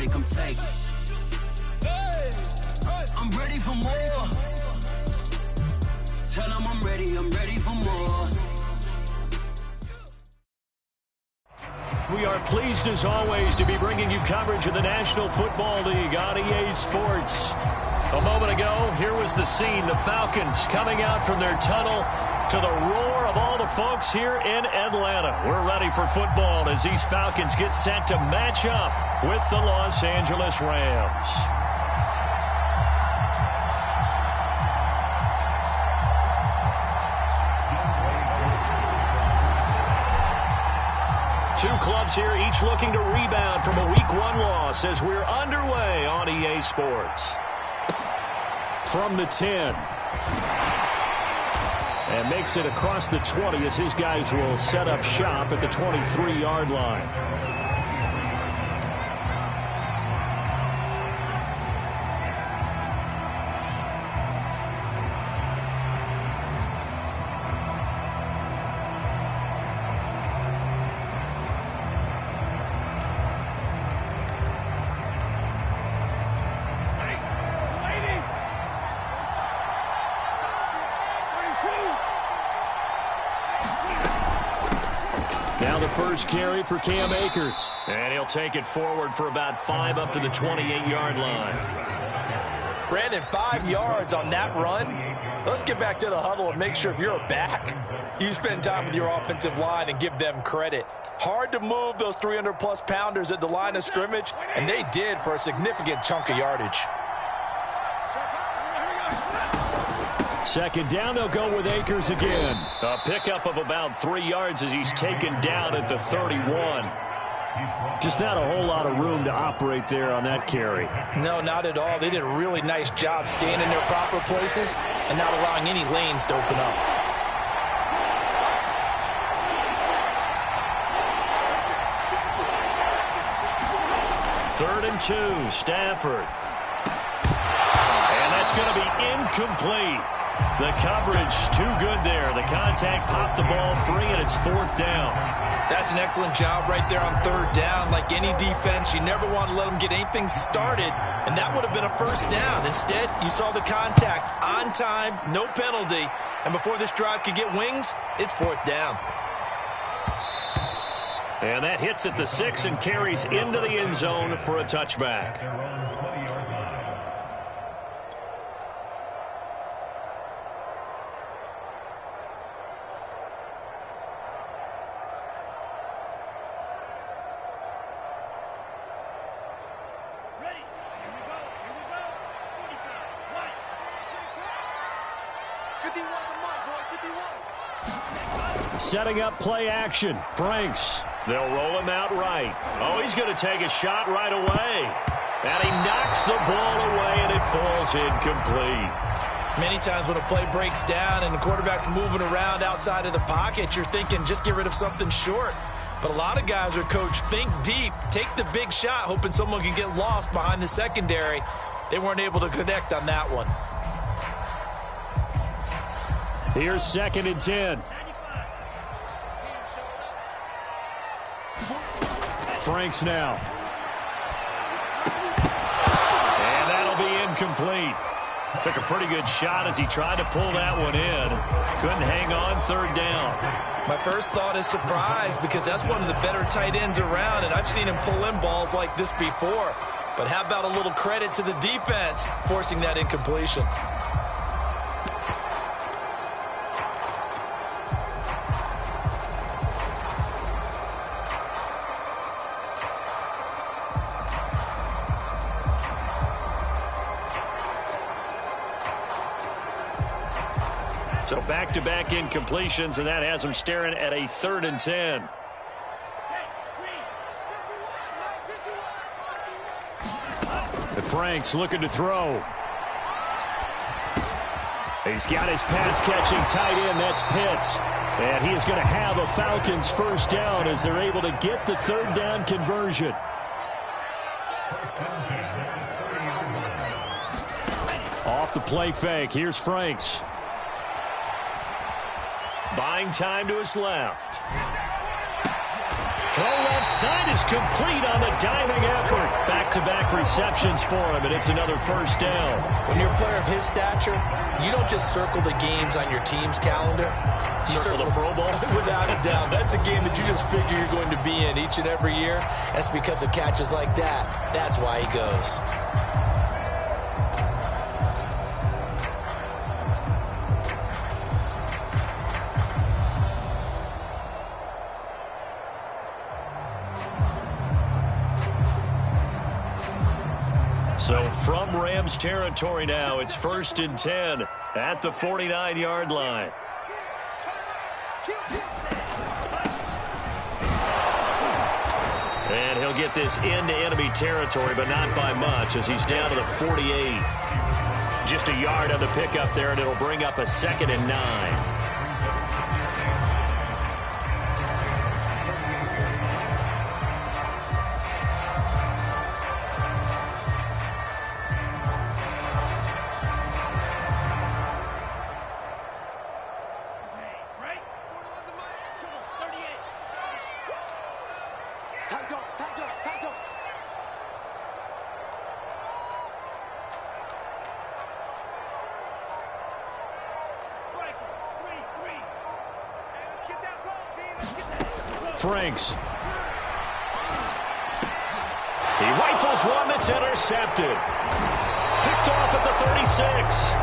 it, come take it. I'm ready for more. Tell them I'm ready for more. We are pleased as always to be bringing you coverage of the National Football League on EA Sports. A moment ago, here was the scene. The Falcons coming out from their tunnel to the roar of all the folks here in Atlanta. We're ready for football as these Falcons get set to match up with the Los Angeles Rams. Two clubs here, each looking to rebound from a Week 1 loss as we're underway on EA Sports. From the 10. And makes it across the 20 as his guys will set up shop at the 23-yard line. Now the first carry for Cam Akers. And he'll take it forward for about 5 up to the 28-yard line. Brandon, 5 yards on that run. Let's get back to the huddle and make sure if you're a back, you spend time with your offensive line and give them credit. Hard to move those 300-plus pounders at the line of scrimmage, and they did for a significant chunk of yardage. Second down, they'll go with Akers again. A pickup of about 3 yards as he's taken down at the 31. Just not a whole lot of room to operate there on that carry. No, not at all. They did a really nice job staying in their proper places and not allowing any lanes to open up. Third and 2, Stafford. And that's going to be incomplete. The coverage too good there. The contact popped the ball free, and it's 4th down. That's an excellent job right there on 3rd down. Like any defense, you never want to let them get anything started, and that would have been a 1st down. Instead, you saw the contact on time, no penalty, and before this drive could get wings, it's 4th down. And that hits at the 6 and carries into the end zone for a touchback. Setting up play action. Franks. They'll roll him out right. Oh, he's going to take a shot right away. And he knocks the ball away, and it falls incomplete. Many times when a play breaks down and the quarterback's moving around outside of the pocket, you're thinking just get rid of something short. But a lot of guys are coached, think deep, take the big shot, hoping someone can get lost behind the secondary. They weren't able to connect on that one. Here's 2nd and 10. Franks now. And that'll be incomplete. Took a pretty good shot as he tried to pull that one in. Couldn't hang on 3rd down. My first thought is surprise because that's one of the better tight ends around, and I've seen him pull in balls like this before. But how about a little credit to the defense forcing that incompletion? So back-to-back incompletions, and that has him staring at a 3rd and 10. Franks looking to throw. He's got his pass-catching tight end. That's Pitts. And he is going to have a Falcons 1st down as they're able to get the 3rd down conversion. Off the play fake. Here's Franks. Buying time to his left. Throw left side is complete on the diving effort. Back-to-back receptions for him, and it's another first down. When you're a player of his stature, you don't just circle the games on your team's calendar. You circle the Pro Bowl? Without a doubt. That's a game that you just figure you're going to be in each and every year. That's because of catches like that. That's why he goes. So from Rams territory now, it's 1st and 10 at the 49-yard line. And he'll get this into enemy territory, but not by much as he's down to the 48. Just a yard on the pickup there, and it'll bring up a 2nd and 9. Franks. He rifles one that's intercepted. Picked off at the 36.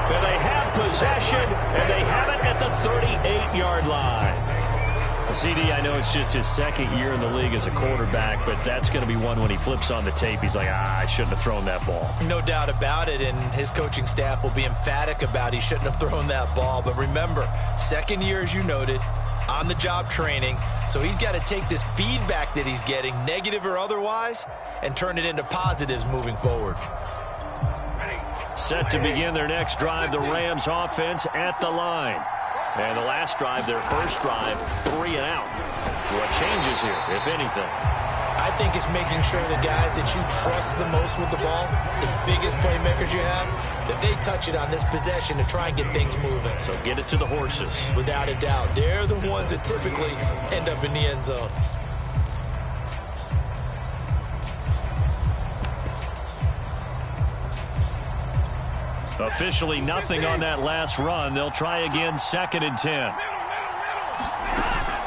And they have possession, and they have it at the 38-yard line. CD, I know it's just his 2nd year in the league as a quarterback, but that's going to be one when he flips on the tape. He's like, I shouldn't have thrown that ball. No doubt about it, and his coaching staff will be emphatic about he shouldn't have thrown that ball. But remember, 2nd year, as you noted, on-the-job training, so he's got to take this feedback that he's getting, negative or otherwise, and turn it into positives moving forward. Set to begin their next drive, the Rams offense at the line. And the last drive, their first drive, 3 and out. What changes here, if anything? I think it's making sure the guys that you trust the most with the ball, the biggest playmakers you have, that they touch it on this possession to try and get things moving. So get it to the horses. Without a doubt. They're the ones that typically end up in the end zone. Officially nothing on that last run. They'll try again, 2nd and 10.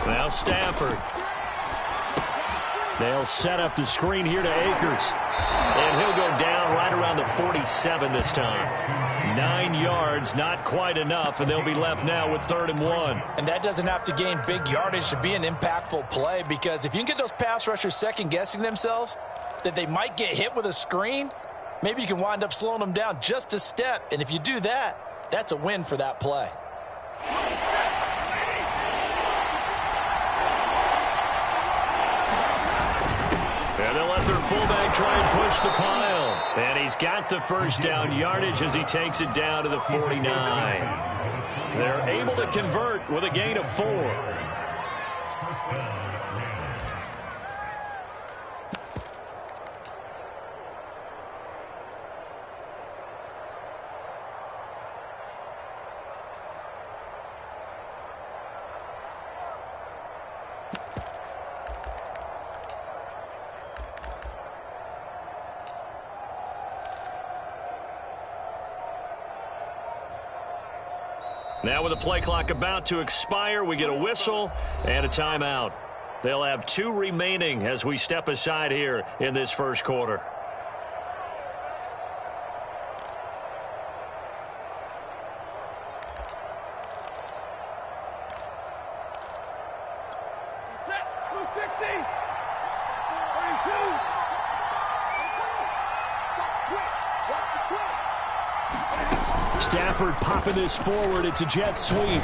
Now Stafford. They'll set up the screen here to Akers. And he'll go down right around the 47 this time. 9 yards, not quite enough, and they'll be left now with 3rd and 1. And that doesn't have to gain big yardage to be an impactful play, because if you can get those pass rushers second-guessing themselves, that they might get hit with a screen, maybe you can wind up slowing them down just a step. And if you do that, that's a win for that play. And they'll let their fullback try and push the pile. And he's got the first down yardage as he takes it down to the 49. They're able to convert with a gain of 4. Now with the play clock about to expire, we get a whistle and a timeout. They'll have 2 remaining as we step aside here in this first quarter. Stafford popping this forward. It's a jet sweep.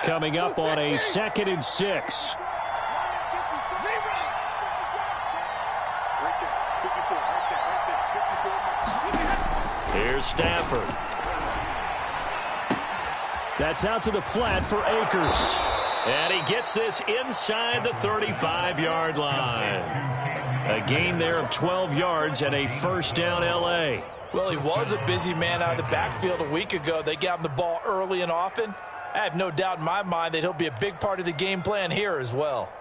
Coming up on a 2nd and 6. Here's Stafford. That's out to the flat for Akers. And he gets this inside the 35-yard line. A gain there of 12 yards and a first down L.A. Well, he was a busy man out of the backfield a week ago. They got him the ball early and often. I have no doubt in my mind that he'll be a big part of the game plan here as well.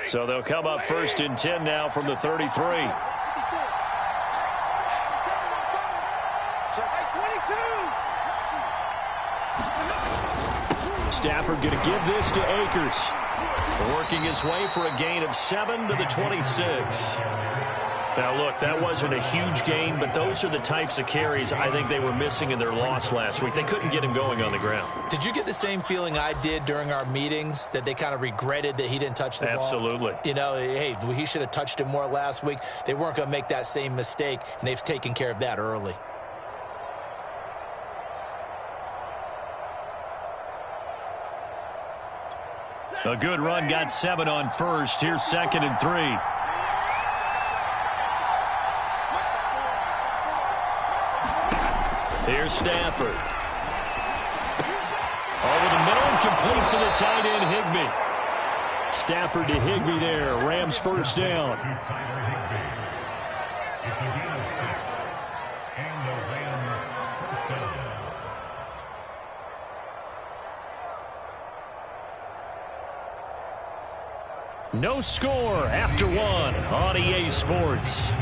So they'll come up first and 10 now from the 33. Stafford going to give this to Akers. Working his way for a gain of 7 to the 26. Now, look, that wasn't a huge gain, but those are the types of carries I think they were missing in their loss last week. They couldn't get him going on the ground. Did you get the same feeling I did during our meetings, that they kind of regretted that he didn't touch the ball? Absolutely. You know, hey, he should have touched it more last week. They weren't going to make that same mistake, and they've taken care of that early. A good run, got 7 on first. Here's 2nd and 3. Here's Stafford. Over the middle and complete to the tight end, Higbee. Stafford to Higbee there. Rams first down. No score after 1 on EA Sports.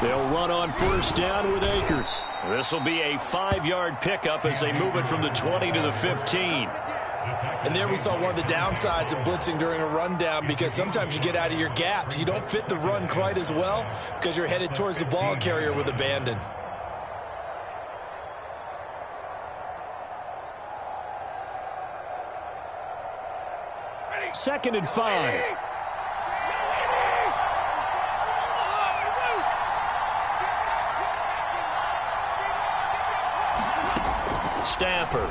They'll run on first down with Akers. This will be a 5-yard pickup as they move it from the 20 to the 15. And there we saw one of the downsides of blitzing during a rundown, because sometimes you get out of your gaps. You don't fit the run quite as well because you're headed towards the ball carrier with abandon. Second and 5. Stafford.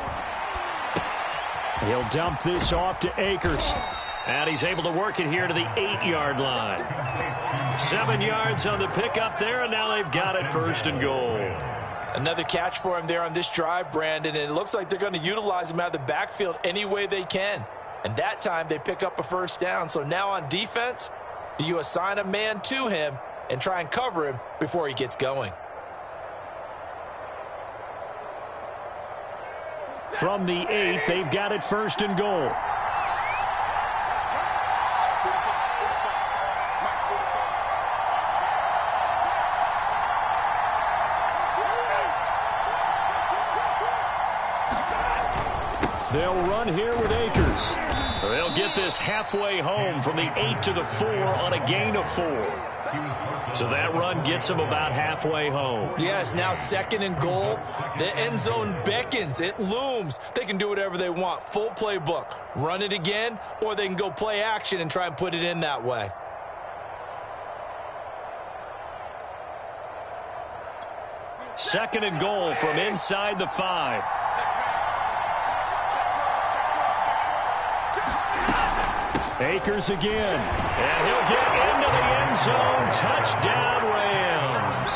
He'll dump this off to Akers. And he's able to work it here to the 8-yard line. 7 yards on the pickup there, and now they've got it first and goal. Another catch for him there on this drive, Brandon, and it looks like they're going to utilize him out of the backfield any way they can. And that time they pick up a first down. So now on defense, do you assign a man to him and try and cover him before he gets going? From the 8, they've got it first and goal. They'll run here with Akers. They'll get this halfway home from the 8 to the 4 on a gain of 4. So that run gets them about halfway home. Yes, now 2nd and goal. The end zone beckons. It looms. They can do whatever they want. Full playbook. Run it again, or they can go play action and try and put it in that way. Second and goal from inside the 5. Akers again. And he'll get into the end zone. Touchdown, Rams.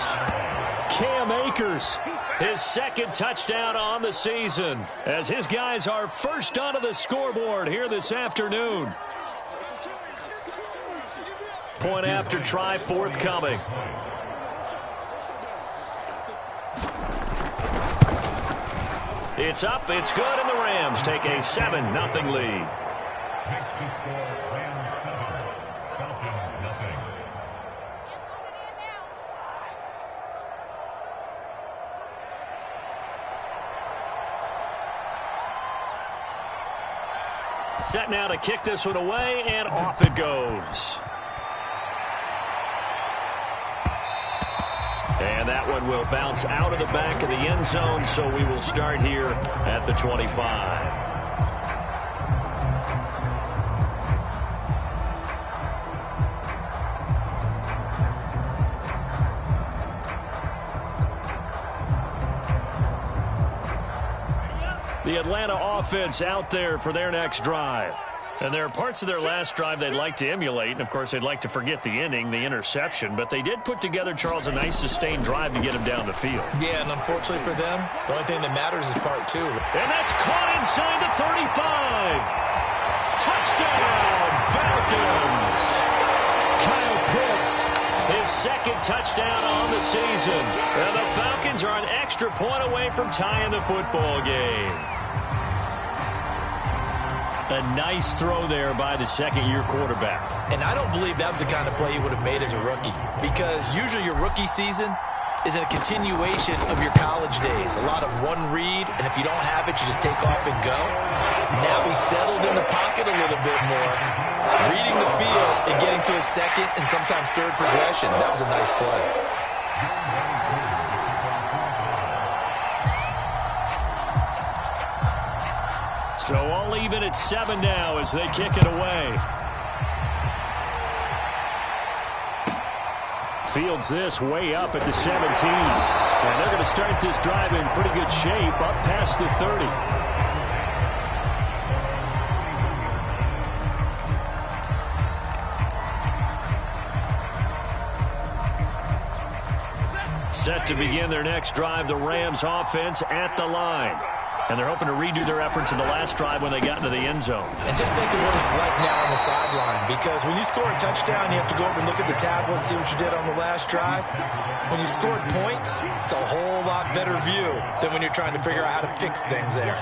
Cam Akers, his 2nd touchdown on the season, as his guys are first onto the scoreboard here this afternoon. Point after try forthcoming. It's up, it's good, and the Rams take a 7-0 lead. Set now to kick this one away, and off it goes. And that one will bounce out of the back of the end zone, so we will start here at the 25. The Atlanta offense out there for their next drive. And there are parts of their last drive they'd like to emulate. And, of course, they'd like to forget the inning, the interception. But they did put together, Charles, a nice sustained drive to get them down the field. Yeah, and unfortunately for them, the only thing that matters is part two. And that's caught inside the 35. Touchdown, Falcons. Kyle Pitts, his second touchdown on the season. And the Falcons are an extra point away from tying the football game. A nice throw there by the second-year quarterback. And I don't believe that was the kind of play he would have made as a rookie, because usually your rookie season is a continuation of your college days. A lot of one read, and if you don't have it, you just take off and go. Now he's settled in the pocket a little bit more, reading the field and getting to his second and sometimes third progression. That was a nice play. So all even at 7 now as they kick it away. Fields this way up at the 17. And they're going to start this drive in pretty good shape up past the 30. Set to begin their next drive, the Rams offense at the line. And they're hoping to redo their efforts in the last drive when they got into the end zone. And just think of what it's like now on the sideline, because when you score a touchdown, you have to go over and look at the tablet and see what you did on the last drive. When you scored points, it's a whole lot better view than when you're trying to figure out how to fix things there.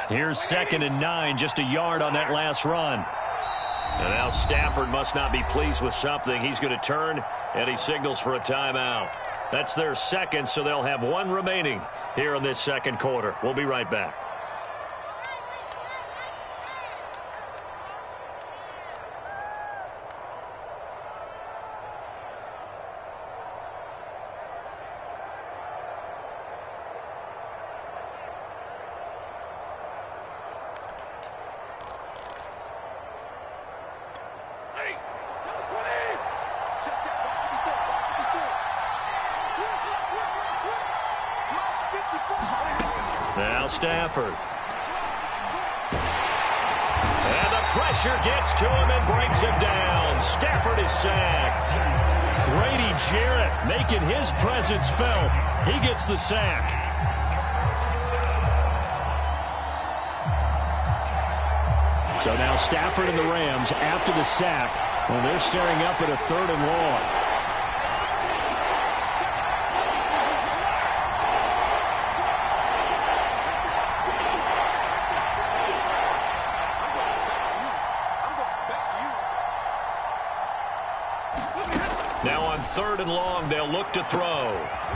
Here's 2nd and 9, just a yard on that last run. And now Stafford must not be pleased with something. He's going to turn, and he signals for a timeout. That's their second, so they'll have one remaining here in this second quarter. We'll be right back. Now Stafford. And the pressure gets to him and brings him down. Stafford is sacked. Grady Jarrett making his presence felt. He gets the sack. So now Stafford and the Rams after the sack. Well, they're staring up at a 3rd and long. Now on 3rd and long, they'll look to throw.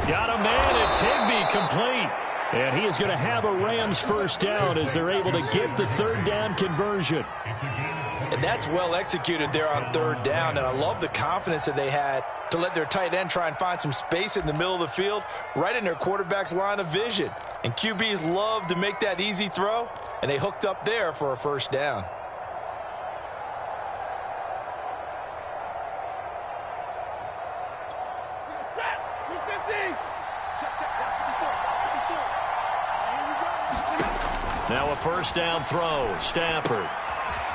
Got a man, it's Higbee, complete. And he is going to have a Rams first down as they're able to get the 3rd down conversion. And that's well executed there on 3rd down, and I love the confidence that they had to let their tight end try and find some space in the middle of the field, right in their quarterback's line of vision. And QBs love to make that easy throw, and they hooked up there for a first down. Now a first down throw. Stafford.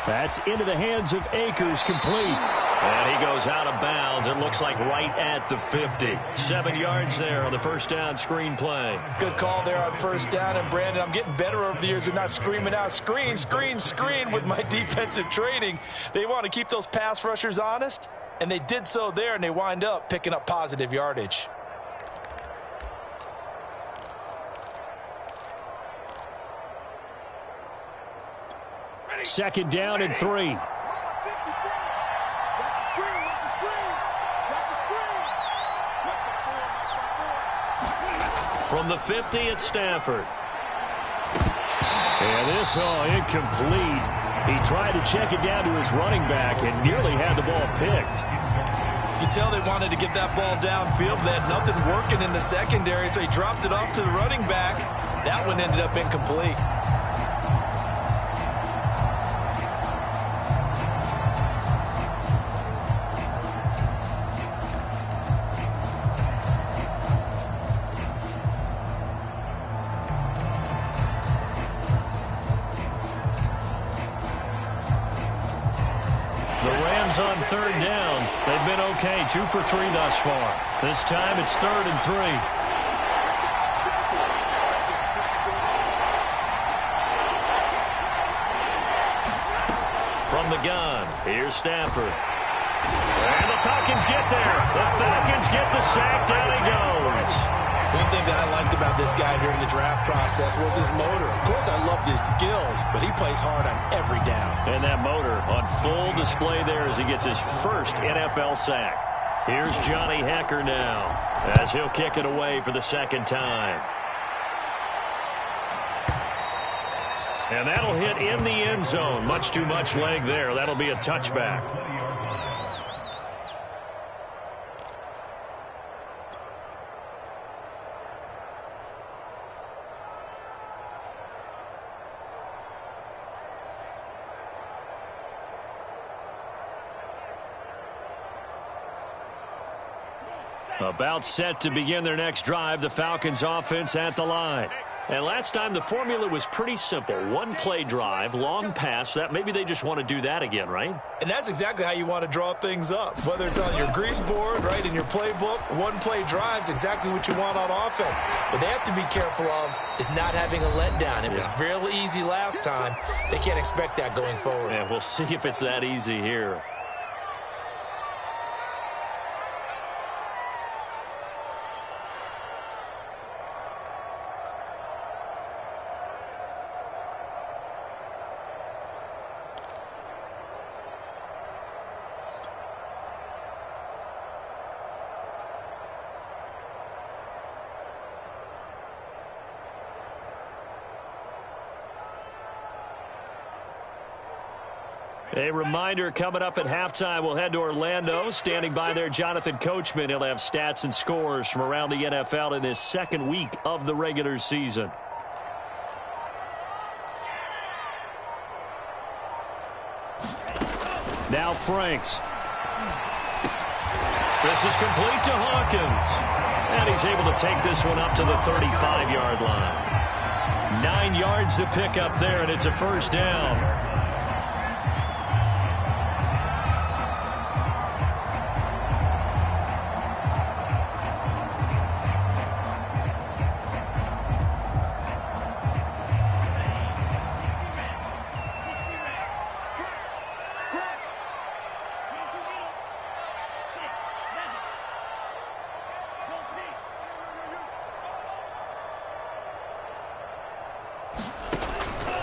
That's into the hands of Akers, complete. And he goes out of bounds. It looks like right at the 50. 7 yards there on the first down screen play. Good call there on first down. And, Brandon, I'm getting better over the years of not screaming out, screen, screen, screen with my defensive training. They want to keep those pass rushers honest, and they did so there, and they wind up picking up positive yardage. Second down and 3. From the 50 at Stafford. And this, incomplete. He tried to check it down to his running back and nearly had the ball picked. You can tell they wanted to get that ball downfield. They had nothing working in the secondary, so he dropped it off to the running back. That one ended up incomplete. On third down. They've been okay. 2 for 3 thus far. This time it's 3rd and 3. From the gun, here's Stafford. And the Falcons get there. The Falcons get the sack. Down he goes. One thing that I liked about this guy during the draft process was his motor. Of course, I loved his skills, but he plays hard on every down. And that motor on full display there as he gets his first NFL sack. Here's Johnny Hecker now as he'll kick it away for the second time. And that'll hit in the end zone. Much too much leg there. That'll be a touchback. About set to begin their next drive, the Falcons offense at the line. And last time the formula was pretty simple. One play drive, long pass. That maybe they just want to do that again, right? And that's exactly how you want to draw things up. Whether it's on your grease board, right, in your playbook, one play drive's exactly what you want on offense. What they have to be careful of is not having a letdown. It was real easy last time. They can't expect that going forward. Yeah, we'll see if it's that easy here. A reminder coming up at halftime, we'll head to Orlando. Standing by there, Jonathan Coachman. He'll have stats and scores from around the NFL in his second week of the regular season. Now Franks. This is complete to Hawkins. And he's able to take this one up to the 35-yard line. 9 yards to pick up there, and it's a first down.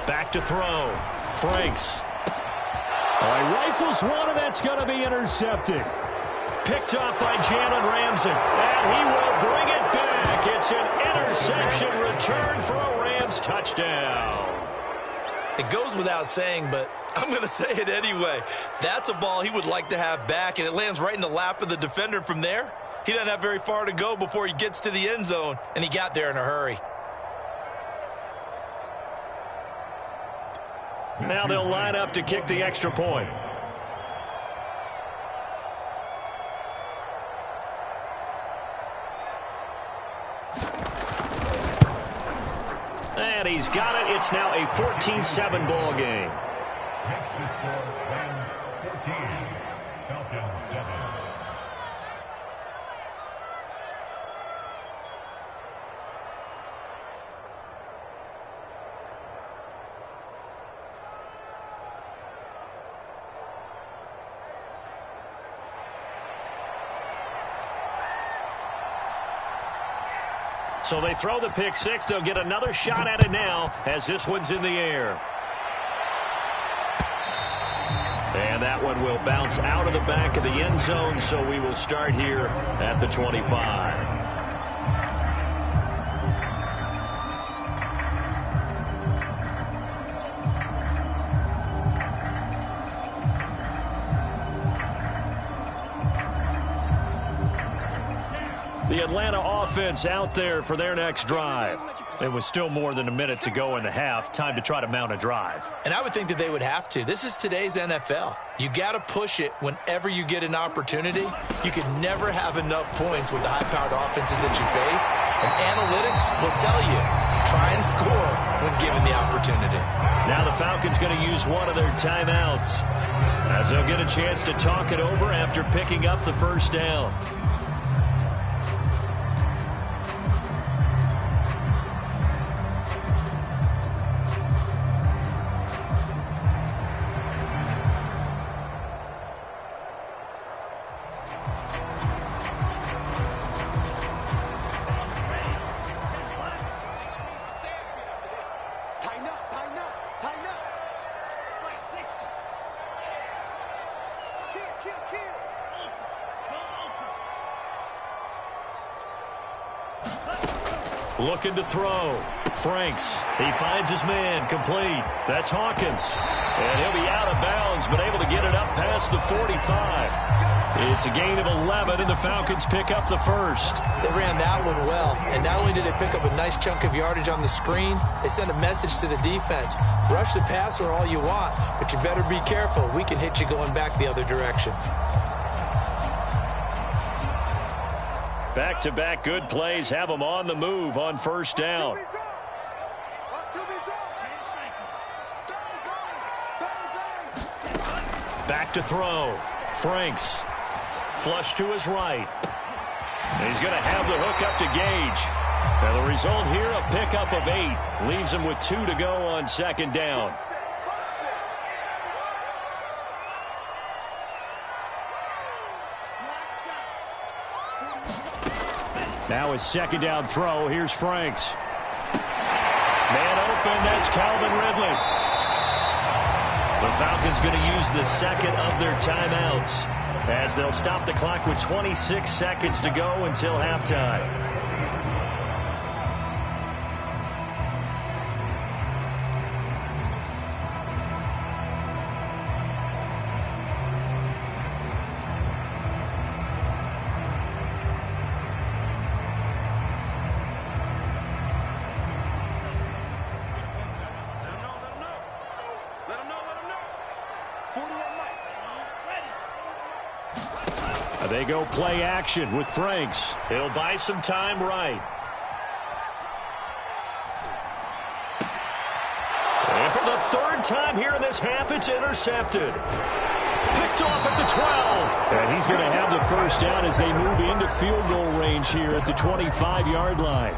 Back to throw. Franks. Rifles one, and that's going to be intercepted. Picked up by Jalen Ramsey. And he will bring it back. It's an interception return for a Rams touchdown. It goes without saying, but I'm going to say it anyway. That's a ball he would like to have back, and it lands right in the lap of the defender from there. He doesn't have very far to go before he gets to the end zone, and he got there in a hurry. Now they'll line up to kick the extra point. And he's got it. It's now a 14-7 ball game. Falcons 7. So they throw the pick six. They'll get another shot at it now as this one's in the air. And that one will bounce out of the back of the end zone, so we will start here at the 25. The Atlanta offense out there for their next drive. It was still more than a minute to go in the half. Time to try to mount a drive. And I would think that they would have to. This is today's NFL. You got to push it whenever you get an opportunity. You can never have enough points with the high-powered offenses that you face. And analytics will tell you, try and score when given the opportunity. Now the Falcons going to use one of their timeouts as they'll get a chance to talk it over after picking up the first down. Looking to throw. Franks. He finds his man. Complete. That's Hawkins. And he'll be out of bounds, but able to get it up past the 45. It's a gain of 11, and the Falcons pick up the first. They ran that one well, and not only did they pick up a nice chunk of yardage on the screen, they sent a message to the defense. Rush the passer all you want, but you better be careful. We can hit you going back the other direction. Back-to-back good plays have them on the move on first down. Back to throw. Franks. Flush to his right. And he's going to have the hook up to Gage. And the result here, a pickup of 8. Leaves him with 2 to go on second down. Now his second down throw. Here's Franks. Man open. That's Calvin Ridley. The Falcons going to use the second of their timeouts as they'll stop the clock with 26 seconds to go until halftime. They go play action with Franks. He'll buy some time right. And for the third time here in this half, it's intercepted. Picked off at the 12. And he's going to have the first down as they move into field goal range here at the 25-yard line.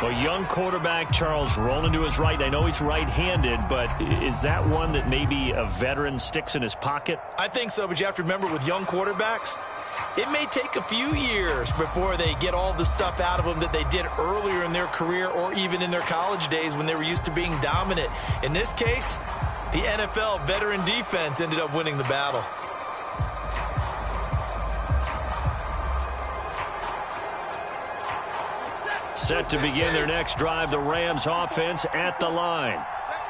A young quarterback, Charles, rolling to his right. I know he's right-handed, but is that one that maybe a veteran sticks in his pocket? I think so, but you have to remember with young quarterbacks, it may take a few years before they get all the stuff out of them that they did earlier in their career or even in their college days when they were used to being dominant. In this case, the NFL veteran defense ended up winning the battle. Set to begin their next drive, the Rams offense at the line.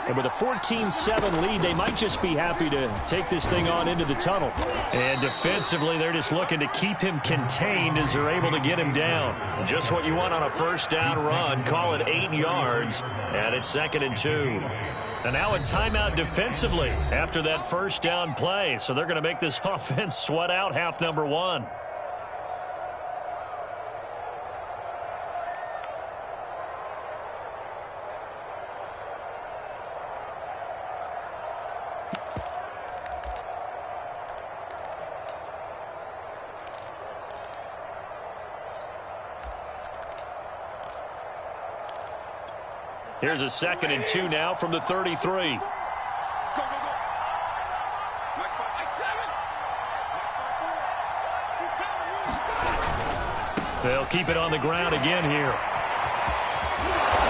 And with a 14-7 lead, they might just be happy to take this thing on into the tunnel. And defensively, they're just looking to keep him contained as they're able to get him down. Just what you want on a first down run. Call it 8 yards, and it's 2nd and 2. And now a timeout defensively after that first down play. So they're going to make this offense sweat out half number 1. Here's a 2nd and 2 now from the 33. They'll keep it on the ground again here.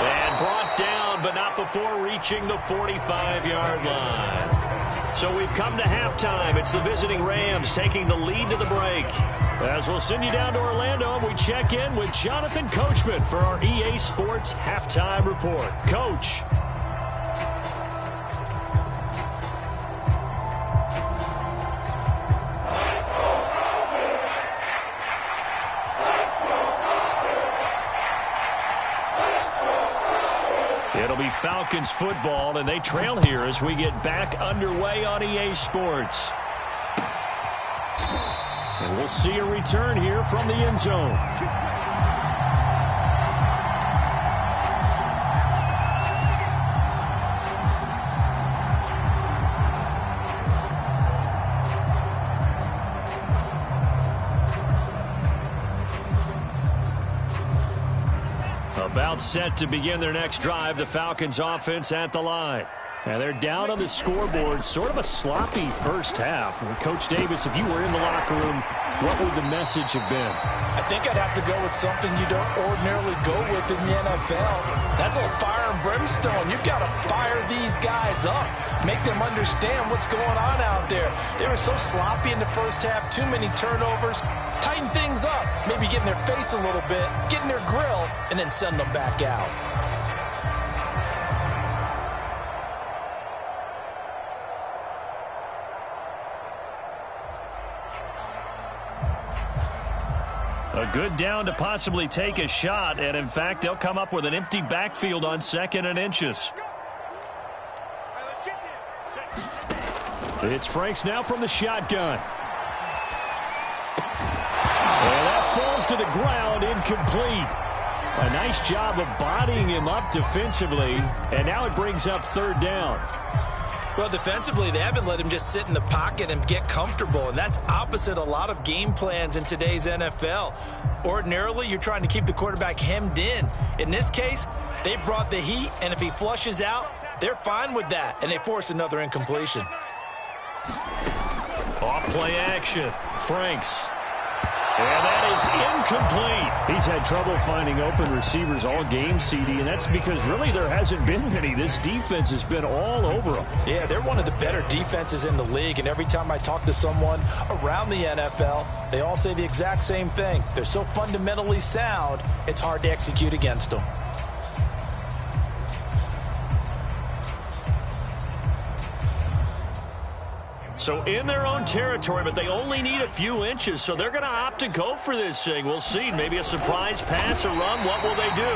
And brought down, but not before reaching the 45-yard line. So we've come to halftime. It's the visiting Rams taking the lead to the break. As we'll send you down to Orlando, we check in with Jonathan Coachman for our EA Sports Halftime Report. Coach. It'll be Falcons football, and they trail here as we get back underway on EA Sports. And we'll see a return here from the end zone. About set to begin their next drive, the Falcons offense at the line. And they're down on the scoreboard, sort of a sloppy first half. Coach Davis, if you were in the locker room, what would the message have been? I think I'd have to go with something you don't ordinarily go with in the NFL. That's a little fire and brimstone. You've got to fire these guys up. Make them understand what's going on out there. They were so sloppy in the first half, too many turnovers. Tighten things up, maybe get in their face a little bit, get in their grill, and then send them back out. A good down to possibly take a shot, and in fact, they'll come up with an empty backfield on 2nd and inches. It's Franks now from the shotgun. And that falls to the ground, incomplete. A nice job of bodying him up defensively, and now it brings up 3rd down. Well, defensively, they haven't let him just sit in the pocket and get comfortable, and that's opposite a lot of game plans in today's NFL. Ordinarily, you're trying to keep the quarterback hemmed in. In this case, they brought the heat, and if he flushes out, they're fine with that, and they force another incompletion. Off play action. Franks. And that is incomplete. He's had trouble finding open receivers all game, CD, and that's because really there hasn't been many. This defense has been all over them. Yeah, they're one of the better defenses in the league, and every time I talk to someone around the NFL, they all say the exact same thing. They're so fundamentally sound, it's hard to execute against them. So in their own territory, but they only need a few inches, so they're going to opt to go for this thing. We'll see. Maybe a surprise pass or run. What will they do?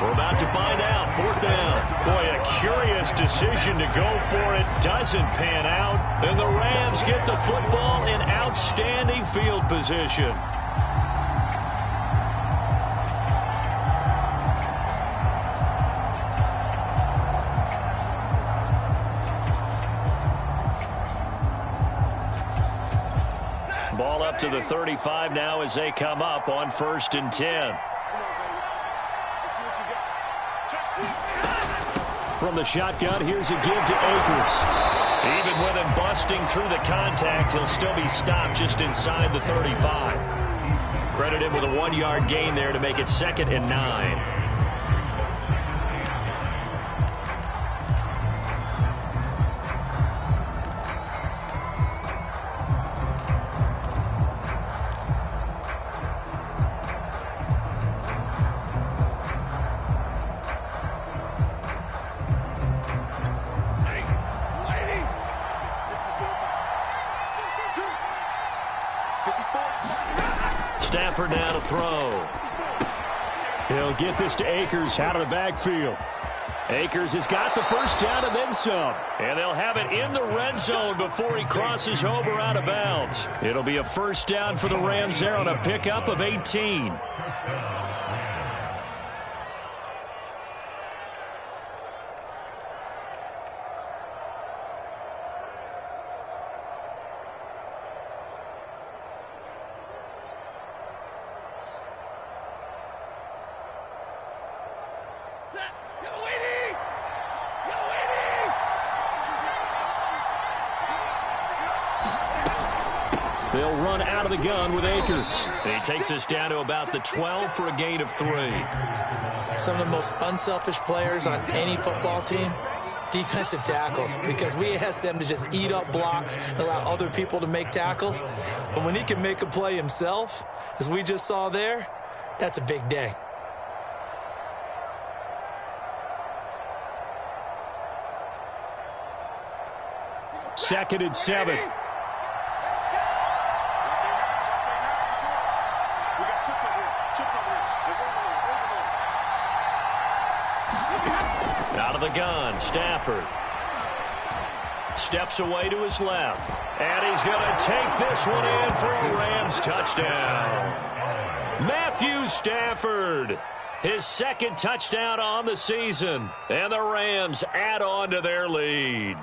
We're about to find out. 4th down. Boy, a curious decision to go for it. Doesn't pan out. And the Rams get the football in outstanding field position. Ball up to the 35 now as they come up on 1st and 10. From the shotgun, here's a give to Akers. Even with him busting through the contact, he'll still be stopped just inside the 35. Credit him with a 1-yard gain there to make it 2nd and 9. Stafford now to throw. He'll get this to Akers out of the backfield. Akers has got the 1st down and then some. And they'll have it in the red zone before he crosses over out of bounds. It'll be a 1st down for the Rams there on a pickup of 18. They'll run out of the gun with Akers. And he takes us down to about the 12 for a gain of 3. Some of the most unselfish players on any football team, defensive tackles, because we ask them to just eat up blocks and allow other people to make tackles. But when he can make a play himself, as we just saw there, that's a big day. Second and 7. Out of the gun, Stafford. Steps away to his left. And he's going to take this one in for a Rams touchdown. Matthew Stafford, his second touchdown on the season. And the Rams add on to their lead.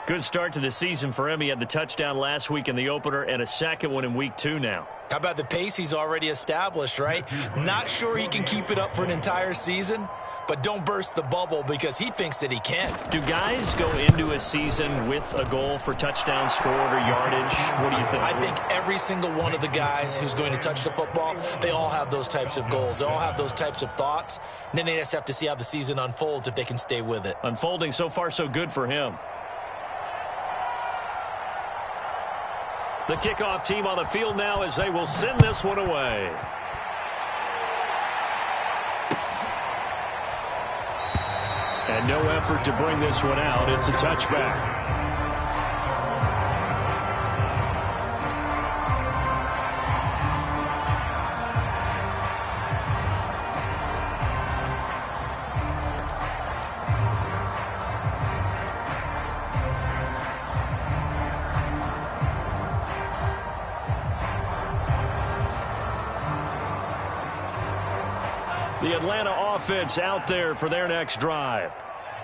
Good start to the season for him. He had the touchdown last week in the opener and a second one in week 2 now. How about the pace he's already established, right? Not sure he can keep it up for an entire season, but don't burst the bubble because he thinks that he can. Do guys go into a season with a goal for touchdown scored or yardage? What do you think? I think every single one of the guys who's going to touch the football, they all have those types of goals. They all have those types of thoughts. And then they just have to see how the season unfolds if they can stay with it. Unfolding so far so good for him. The kickoff team on the field now as they will send this one away. And no effort to bring this one out. It's a touchback. The Atlanta offense out there for their next drive.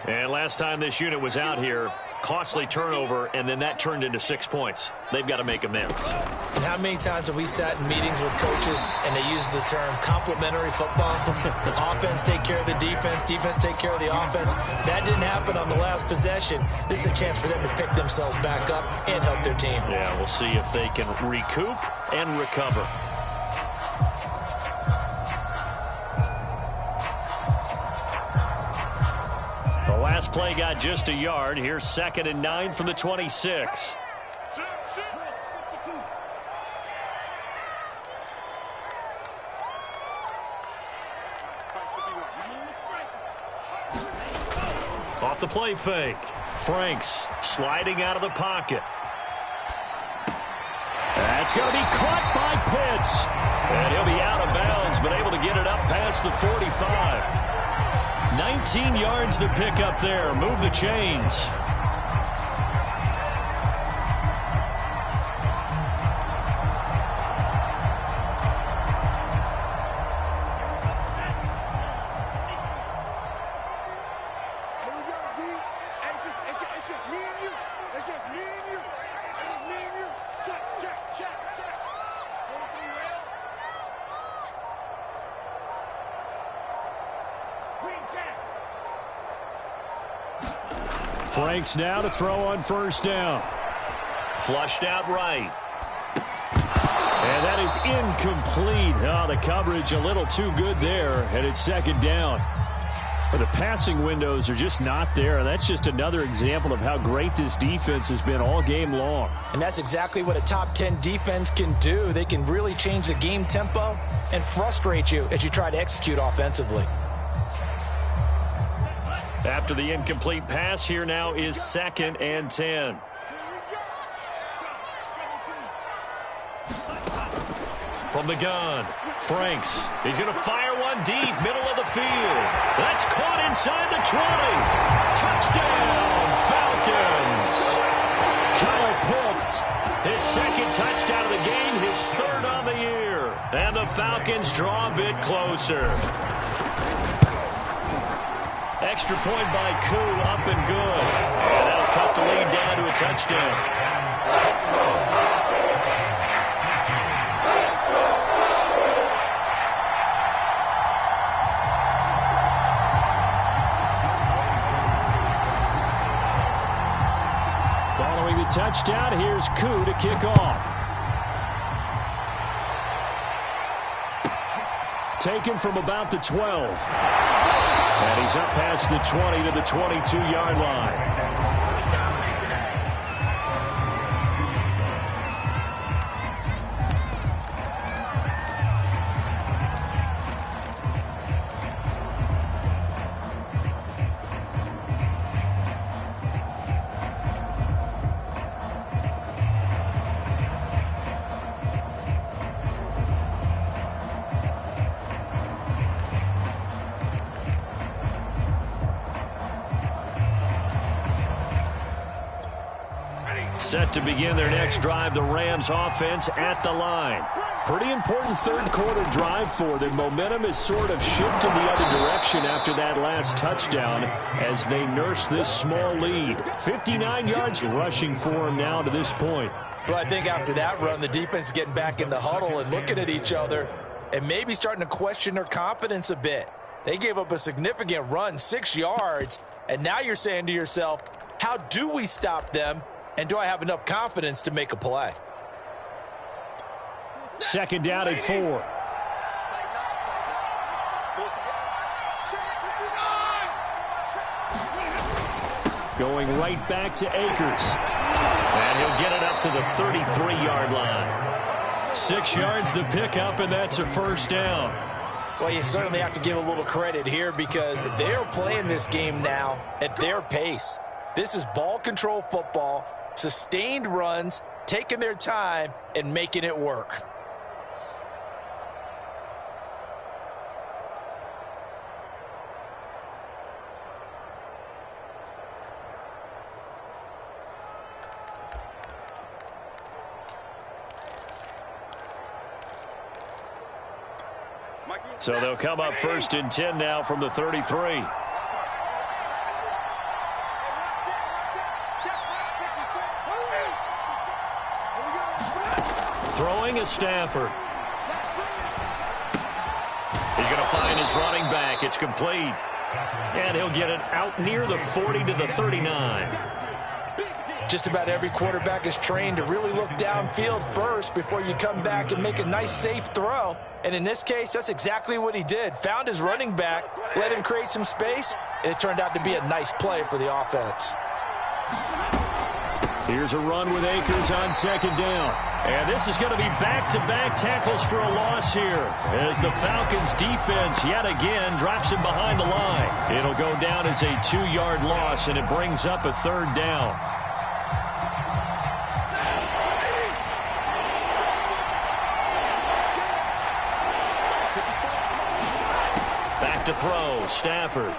And last time this unit was out here, costly turnover, and then that turned into 6 points. They've got to make amends. And how many times have we sat in meetings with coaches and they use the term complementary football? Offense take care of the defense, defense take care of the offense. That didn't happen on the last possession. This is a chance for them to pick themselves back up and help their team. Yeah, we'll see if they can recoup and recover. Last play got just a yard. Here's 2nd and 9 from the 26. Off the play fake. Franks sliding out of the pocket. That's going to be caught by Pitts. And he'll be out of bounds, but able to get it up past the 45. 19 yards to pick up there. Move the chains. Franks now to throw on first down. Flushed out right. And that is incomplete. Oh, the coverage a little too good there, and it's 2nd down. But the passing windows are just not there, and that's just another example of how great this defense has been all game long. And that's exactly what a top 10 defense can do. They can really change the game tempo and frustrate you as you try to execute offensively. After the incomplete pass, here now is 2nd and 10. From the gun, Franks. He's going to fire one deep, middle of the field. That's caught inside the 20. Touchdown, Falcons. Kyle Pitts, his 2nd touchdown of the game, his 3rd on the year. And the Falcons draw a bit closer. Extra point by Koo, up and good. And that'll cut the lead down to a touchdown. Following the touchdown, here's Koo to kick off. taken from about the 12. And he's up past the 20 to the 22-yard line. Set to begin their next drive, the Rams offense at the line. Pretty important third quarter drive for them. Momentum is sort of shifted the other direction after that last touchdown as they nurse this small lead. 59 yards rushing for them now to this point. Well, I think after that run, the defense is getting back in the huddle and looking at each other and maybe starting to question their confidence a bit. They gave up a significant run, 6 yards, and now you're saying to yourself, how do we stop them? And do I have enough confidence to make a play? Second down and 4. Going right back to Akers. And he'll get it up to the 33-yard line. 6 yards the pickup, and that's a first down. Well, you certainly have to give a little credit here because they're playing this game now at their pace. This is ball control football. Sustained runs, taking their time, and making it work. So they'll come up first and 10 now from the 33. Throwing is Stafford. He's going to find his running back. It's complete. And he'll get it out near the 40 to the 39. Just about every quarterback is trained to really look downfield first before you come back and make a nice, safe throw. And in this case, that's exactly what he did. Found his running back, let him create some space, and it turned out to be a nice play for the offense. Here's a run with Akers on second down. And this is going to be back-to-back tackles for a loss here as the Falcons defense yet again drops him behind the line. It'll go down as a 2-yard loss, and it brings up a third down. Back to throw, Stafford.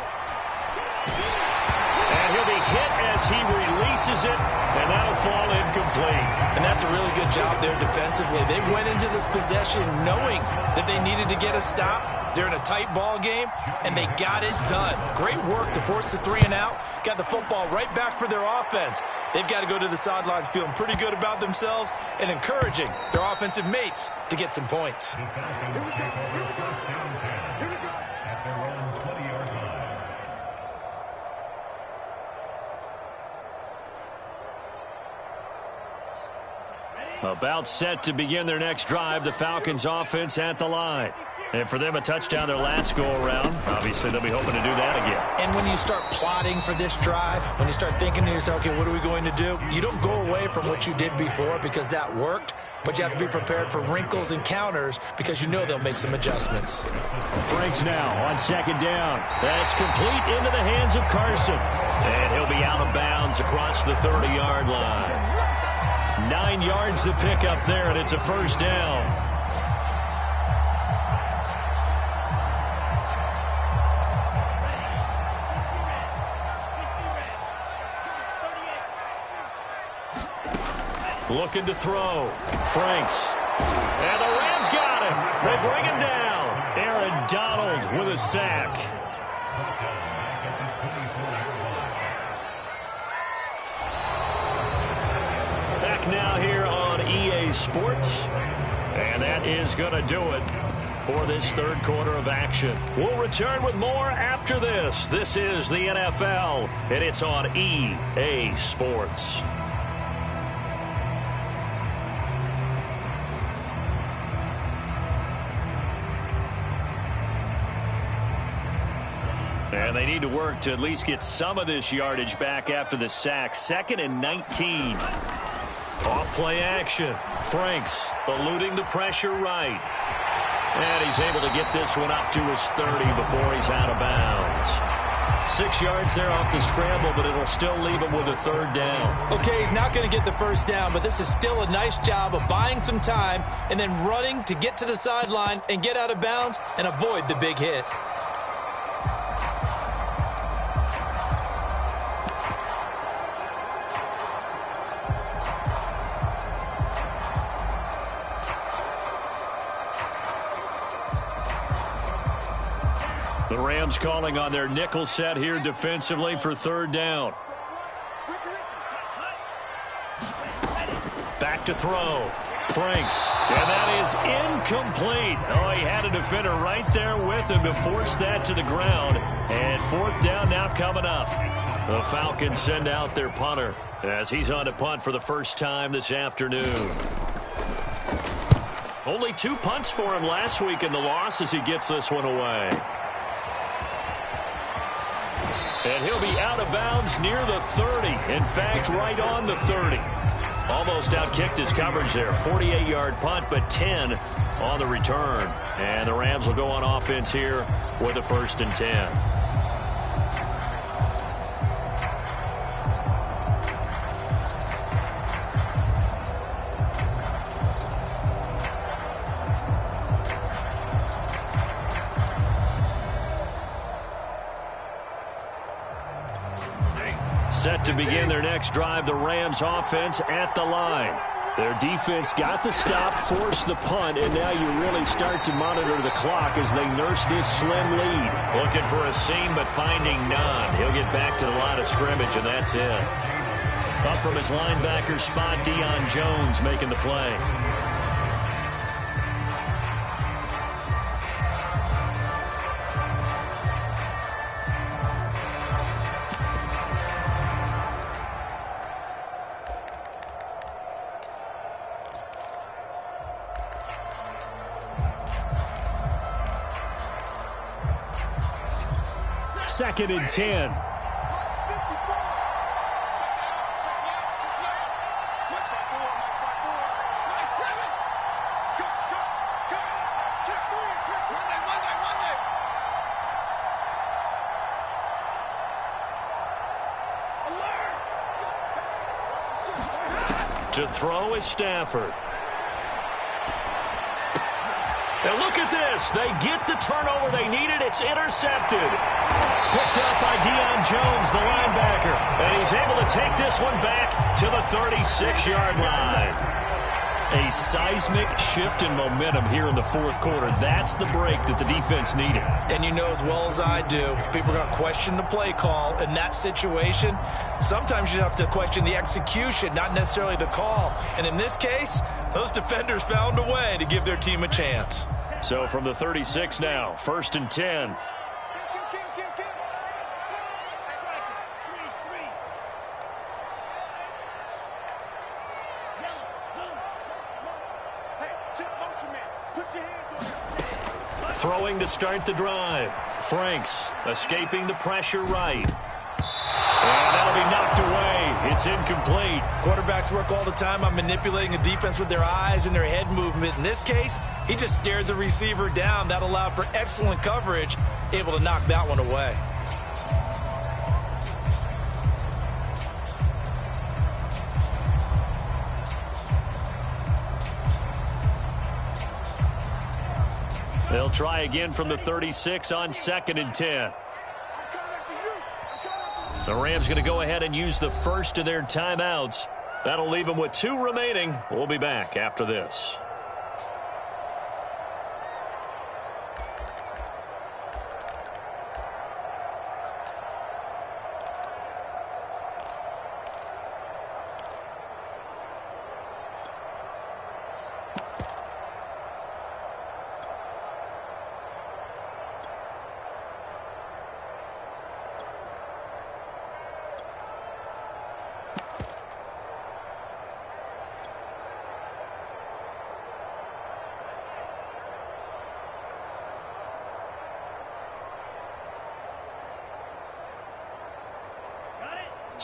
And he'll be hit as he releases it, and that'll fall incomplete. And that's a really good job there defensively. They went into this possession knowing that they needed to get a stop. They're in a tight ball game, and they got it done. Great work to force the 3 and out. Got the football right back for their offense. They've got to go to the sidelines feeling pretty good about themselves and encouraging their offensive mates to get some points. About set to begin their next drive, the Falcons offense at the line. And for them, a touchdown their last go-around. Obviously, they'll be hoping to do that again. And when you start plotting for this drive, when you start thinking to yourself, okay, what are we going to do? You don't go away from what you did before because that worked, but you have to be prepared for wrinkles and counters because you know they'll make some adjustments. Franks now on second down. That's complete into the hands of Carson. And he'll be out of bounds across the 30-yard line. 9 yards the pickup there, and it's a first down. Looking to throw. Franks. And the Rams got him. They bring him down. Aaron Donald with a sack. Back now here on EA Sports. And that is going to do it for this third quarter of action. We'll return with more after this. This is the NFL, and it's on EA Sports. And they need to work to at least get some of this yardage back after the sack. 2nd and 19. Off play action. Franks eluding the pressure right. And he's able to get this one up to his 30 before he's out of bounds. 6 yards there off the scramble, but it'll still leave him with a 3rd down. Okay, he's not going to get the 1st down, but this is still a nice job of buying some time and then running to get to the sideline and get out of bounds and avoid the big hit. The Rams calling on their nickel set here defensively for 3rd down. Back to throw. Franks. And that is incomplete. Oh, he had a defender right there with him to force that to the ground. And 4th down now coming up. The Falcons send out their punter as he's on to punt for the first time this afternoon. Only 2 punts for him last week in the loss as he gets this one away. And he'll be out of bounds near the 30. In fact, right on the 30. Almost outkicked his coverage there. 48-yard punt, but 10 on the return. And the Rams will go on offense here with a 1st and 10. Set to begin their next drive, the Rams offense at the line. Their defense got the stop, forced the punt, and now you really start to monitor the clock as they nurse this slim lead. Looking for a seam, but finding none. He'll get back to the line of scrimmage, and that's it. Up from his linebacker spot, Deion Jones making the play. Second and 10. To throw is Stafford. And look at this. They get the turnover they needed. It's intercepted. Picked up by Deion Jones, the linebacker. And he's able to take this one back to the 36-yard line. A seismic shift in momentum here in the 4th quarter. That's the break that the defense needed. And you know as well as I do, people are going to question the play call in that situation. Sometimes you have to question the execution, not necessarily the call. And in this case, those defenders found a way to give their team a chance. So from the 36 now, 1st and 10. Throwing to start the drive. Franks escaping the pressure right. And that'll be knocked away. It's incomplete. Quarterbacks work all the time on manipulating a defense with their eyes and their head movement. In this case, he just stared the receiver down. That allowed for excellent coverage, able to knock that one away. They'll try again from the 36 on 2nd and 10. The Rams going to go ahead and use the first of their timeouts. That'll leave them with 2 remaining. We'll be back after this.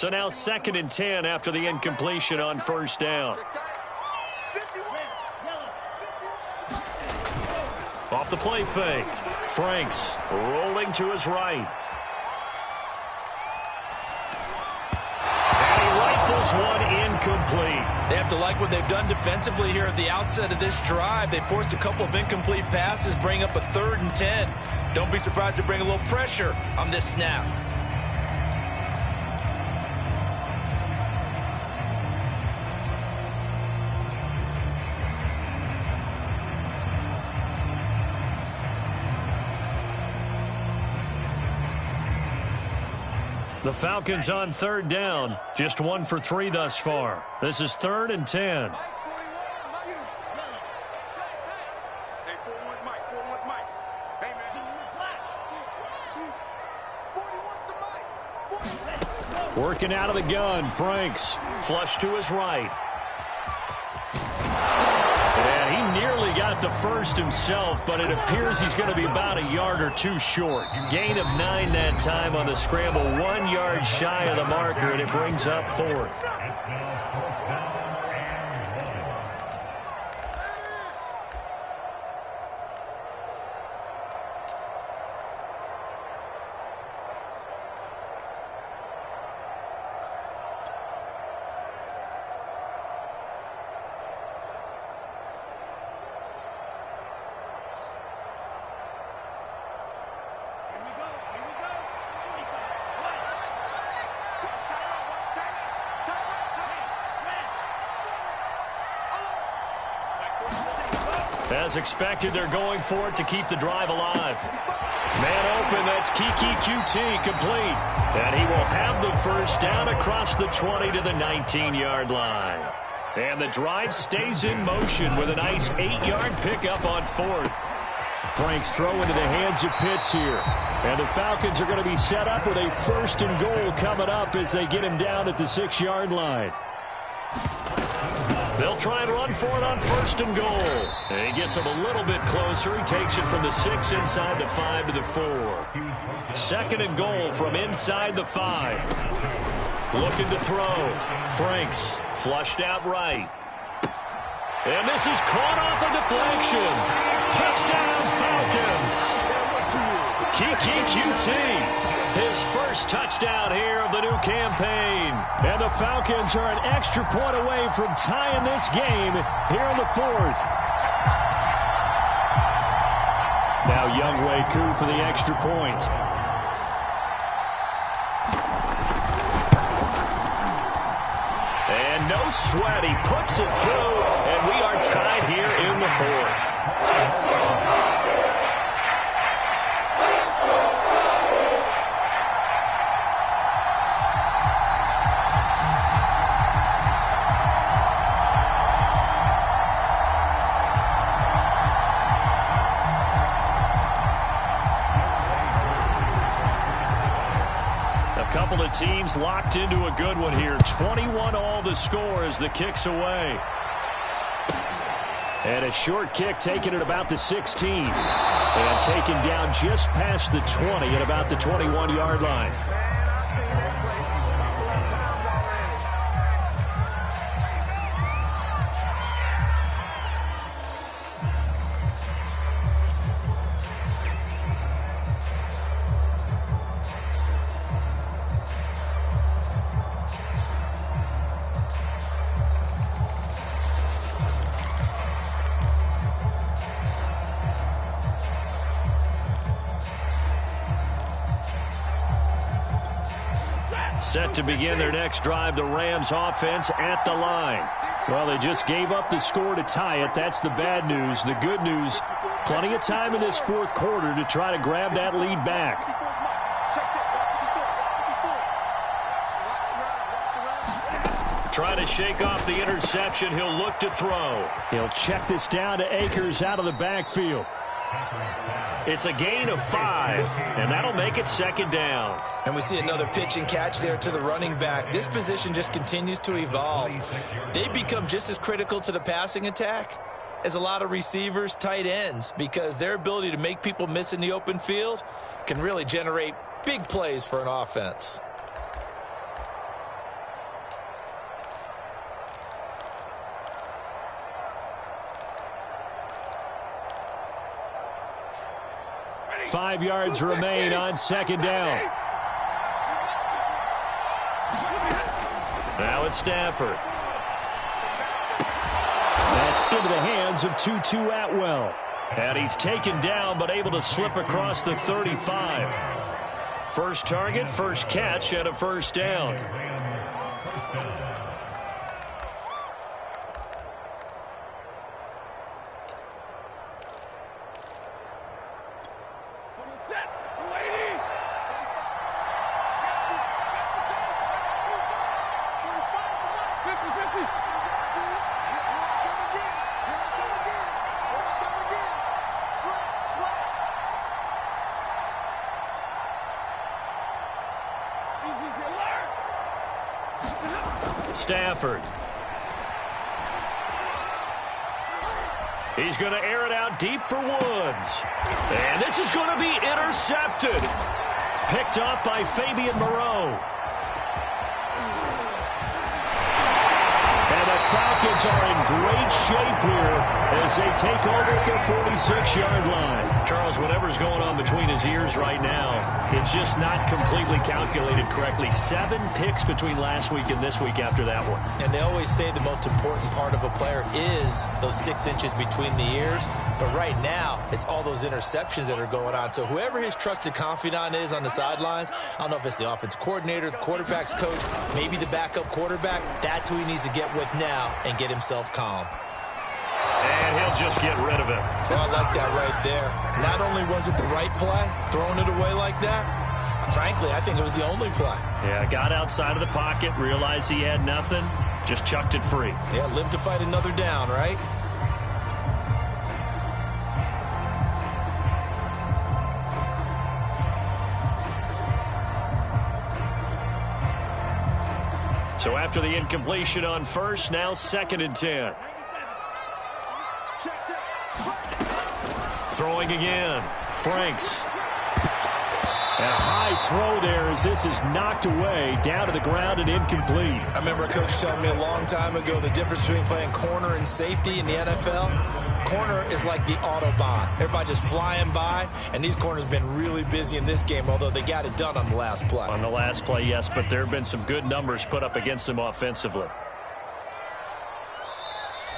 So now 2nd and 10 after the incompletion on first down. Off the play fake. Franks rolling to his right. And he rifles one incomplete. They have to like what they've done defensively here at the outset of this drive. They forced a couple of incomplete passes, bring up a 3rd and 10. Don't be surprised to bring a little pressure on this snap. The Falcons on 3rd down. Just 1 for 3 thus far. This is 3rd and 10. Working out of the gun, Franks. Flush to his right. And he nearly got the first himself, but it appears he's going to be about a yard or 2 short. Gain of 9 that time on the scramble. 1 yard shy of the marker, and it brings up 4th. As expected, they're going for it to keep the drive alive. Man open, that's Kiki QT complete. And he will have the first down across the 20 to the 19-yard line. And the drive stays in motion with a nice 8-yard pickup on 4th. Franks throw into the hands of Pitts here. And the Falcons are going to be set up with a 1st and goal coming up as they get him down at the 6-yard line. They'll try and run for it on 1st and goal. And he gets him a little bit closer. He takes it from the 6 inside the 5 to the 4. 2nd and goal from inside the 5. Looking to throw. Franks flushed out right. And this is caught off a deflection. Touchdown Falcons. Kiki QT. His first touchdown here of the new campaign. And the Falcons are an extra point away from tying this game here in the 4th. Now Younghoe Koo for the extra point. And no sweat. He puts it through, and we are tied here in the 4th. Teams locked into a good one here. 21 all the score as the kick's away. And a short kick taken at about the 16. And taken down just past the 20 at about the 21-yard line. Set to begin their next drive, the Rams offense at the line. Well, they just gave up the score to tie it. That's the bad news. The good news, plenty of time in this 4th quarter to try to grab that lead back. Trying to shake off the interception. He'll look to throw. He'll check this down to Akers out of the backfield. It's a gain of 5, and that'll make it 2nd down. And we see another pitch and catch there to the running back. This position just continues to evolve. They become just as critical to the passing attack as a lot of receivers, tight ends, because their ability to make people miss in the open field can really generate big plays for an offense. 5 yards remain on second down. Now it's Stafford. That's into the hands of Tutu Atwell. And he's taken down but able to slip across the 35. First target, first catch, and a first down. Stafford. He's going to air it out deep for Woods. And this is going to be intercepted. Picked up by Fabian Moreau. And the Falcons are in great shape here as they take over at their 46-yard line. Charles, whatever's going on between his ears right now, it's just not completely calculated correctly. 7 picks between last week and this week after that one. And they always say the most important part of a player is those 6 inches between the ears. But right now, it's all those interceptions that are going on. So whoever his trusted confidant is on the sidelines, I don't know if it's the offensive coordinator, the quarterback's coach, maybe the backup quarterback, that's who he needs to get with now and get himself calm. And he'll just get rid of it. Well, I like that right there. Not only was it the right play, throwing it away like that, frankly, I think it was the only play. Yeah, got outside of the pocket, realized he had nothing, just chucked it free. Yeah, live to fight another down, right? So after the incompletion on first, now 2nd and 10. Throwing again. Franks. And a high throw there as this is knocked away, down to the ground and incomplete. I remember a coach telling me a long time ago the difference between playing corner and safety in the NFL. Corner is like the Autobahn. Everybody just flying by, and these corners have been really busy in this game, although they got it done on the last play. On the last play, yes, but there have been some good numbers put up against them offensively.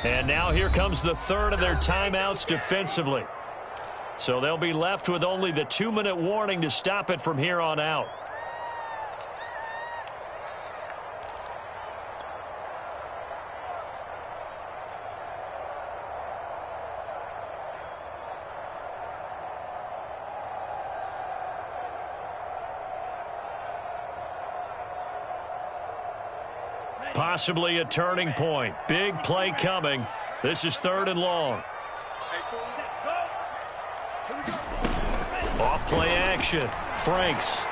And now here comes the third of their timeouts defensively. So they'll be left with only the 2-minute warning to stop it from here on out. Possibly a turning point. Big play coming. This is 3rd and long. Off play action. Franks.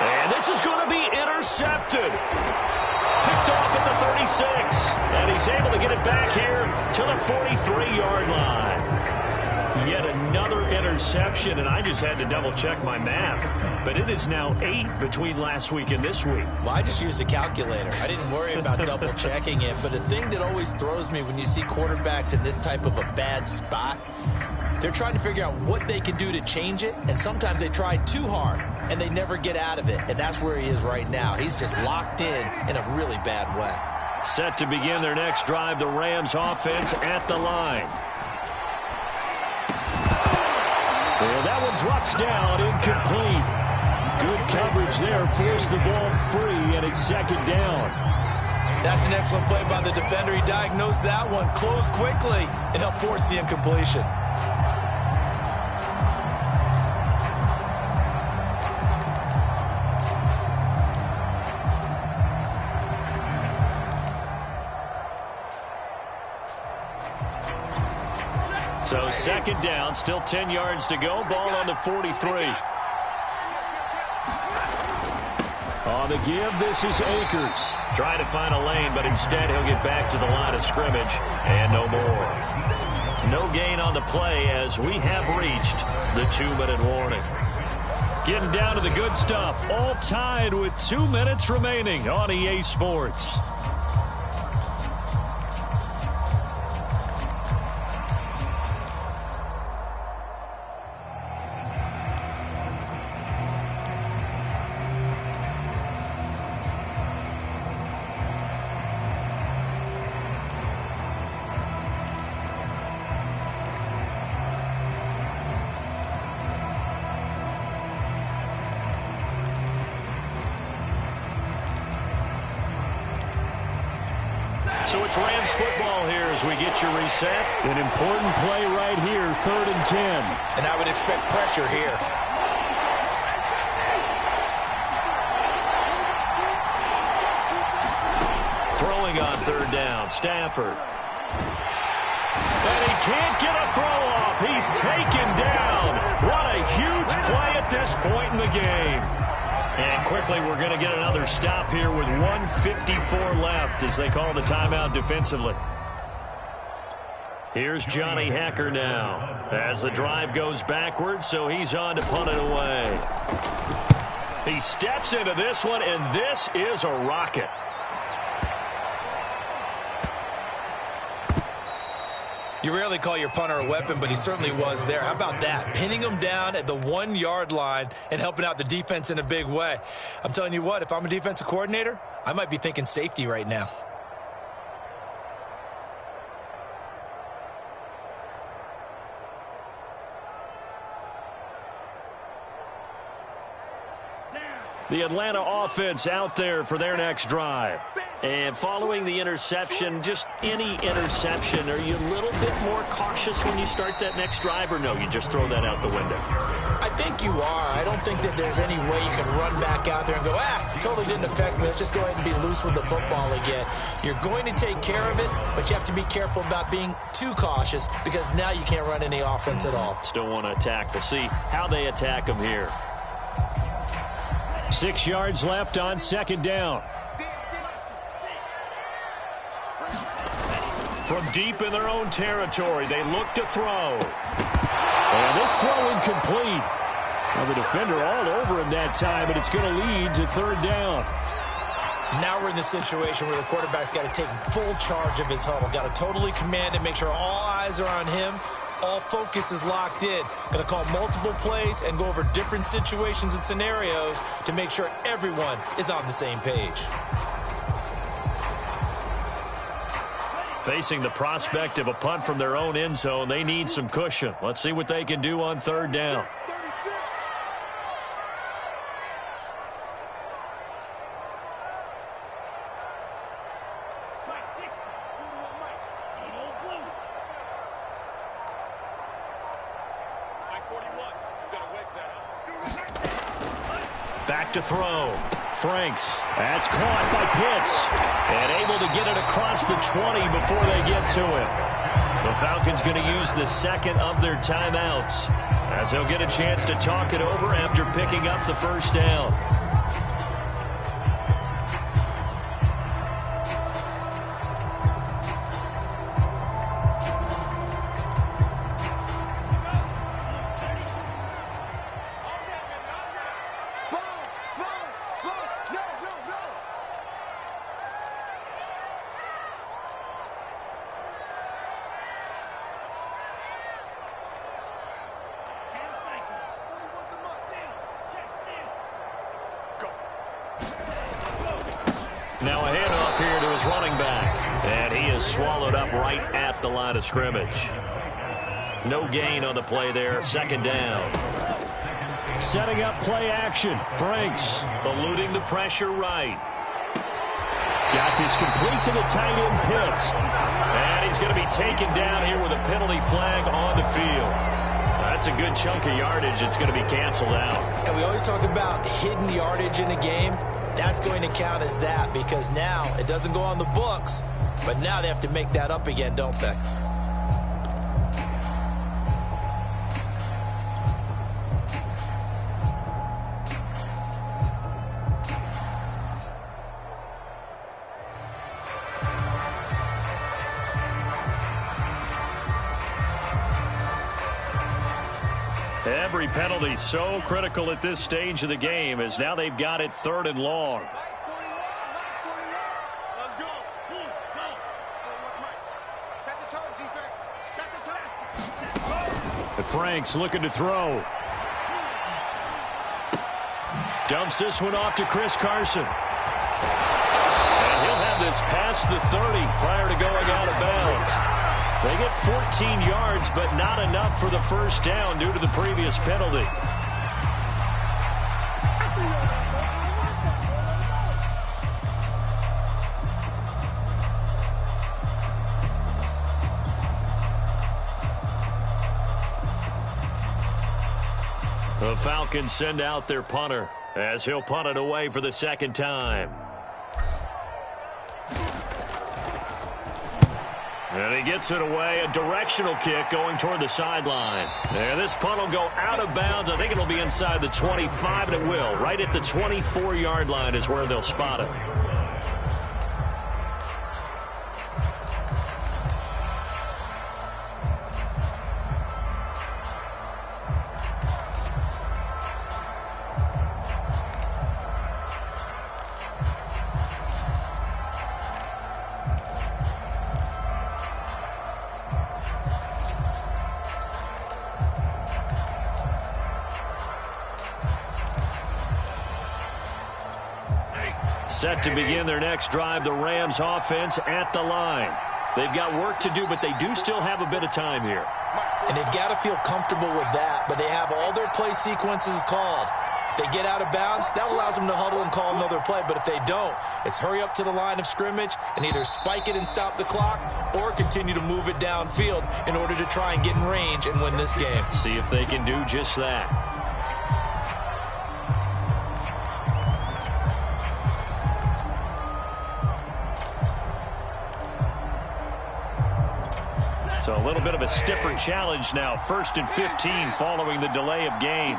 And this is going to be intercepted. Picked off at the 36. And he's able to get it back here to the 43-yard line. Yet another interception, and I just had to double-check my math. But it is now 8 between last week and this week. Well, I just used a calculator. I didn't worry about double-checking it. But the thing that always throws me when you see quarterbacks in this type of a bad spot, they're trying to figure out what they can do to change it, and sometimes they try too hard, and they never get out of it. And that's where he is right now. He's just locked in a really bad way. Set to begin their next drive, the Rams offense at the line. Well, that one drops down, incomplete. Good coverage there, forced the ball free, and it's 2nd down. That's an excellent play by the defender. He diagnosed that one, closed quickly, and helped force the incompletion. So 2nd down, still 10 yards to go. Ball on the 43. On the give, this is Akers. Trying to find a lane, but instead he'll get back to the line of scrimmage. And no more. No gain on the play as we have reached the 2-minute warning. Getting down to the good stuff. All tied with 2 minutes remaining on EA Sports. So it's Rams football here as we get you reset. An important play right here, 3rd and 10. And I would expect pressure here. Throwing on 3rd down, Stafford. And he can't get a throw off. He's taken down. What a huge play at this point in the game. And quickly, we're going to get another stop here with 1:54 left as they call the timeout defensively. Here's Johnny Hacker now as the drive goes backwards, so he's on to punt it away. He steps into this one, and this is a rocket. You rarely call your punter a weapon, but he certainly was there. How about that? Pinning him down at the 1-yard line and helping out the defense in a big way. I'm telling you what, if I'm a defensive coordinator, I might be thinking safety right now. The Atlanta offense out there for their next drive. And following the interception, just any interception, are you a little bit more cautious when you start that next drive, or no, you just throw that out the window? I think you are. I don't think that there's any way you can run back out there and go, totally didn't affect me. Let's just go ahead and be loose with the football again. You're going to take care of it, but you have to be careful about being too cautious because now you can't run any offense at all. Still want to attack. We'll see how they attack them here. 6 yards left on 2nd down. From deep in their own territory, they look to throw. And this throw incomplete. Well, the defender all over him that time, but it's going to lead to 3rd down. Now we're in the situation where the quarterback's got to take full charge of his huddle. Got to totally command it, make sure all eyes are on him. All focus is locked in. Going to call multiple plays and go over different situations and scenarios to make sure everyone is on the same page. Facing the prospect of a punt from their own end zone, they need some cushion. Let's see what they can do on 3rd down. Back to throw. Franks. That's caught by Pitts. And able to get it across the 20 before they get to him. The Falcons going to use the second of their timeouts as they'll get a chance to talk it over after picking up the 1st down. Now a handoff here to his running back. And he is swallowed up right at the line of scrimmage. No gain on the play there. 2nd down. Setting up play action. Franks. Eluding the pressure right. Got this complete to the tight end Pitts. And he's going to be taken down here with a penalty flag on the field. That's a good chunk of yardage. It's going to be canceled out. And we always talk about hidden yardage in a game. That's going to count as that because now it doesn't go on the books, but now they have to make that up again, don't they? Every penalty so critical at this stage of the game as now they've got it 3rd and long. Franks looking to throw. Dumps this one off to Chris Carson. And he'll have this past the 30 prior to going out of bounds. They get 14 yards, but not enough for the 1st down due to the previous penalty. The Falcons send out their punter as he'll punt it away for the second time. And he gets it away, a directional kick going toward the sideline. And this punt will go out of bounds. I think it'll be inside the 25, and it will. Right at the 24-yard line is where they'll spot it. Set to begin their next drive, the Rams offense at the line. They've got work to do, but they do still have a bit of time here. And they've got to feel comfortable with that, but they have all their play sequences called. If they get out of bounds, that allows them to huddle and call another play, but if they don't, it's hurry up to the line of scrimmage and either spike it and stop the clock or continue to move it downfield in order to try and get in range and win this game. See if they can do just that. So a little bit of a stiffer challenge now. 1st and 15 following the delay of game.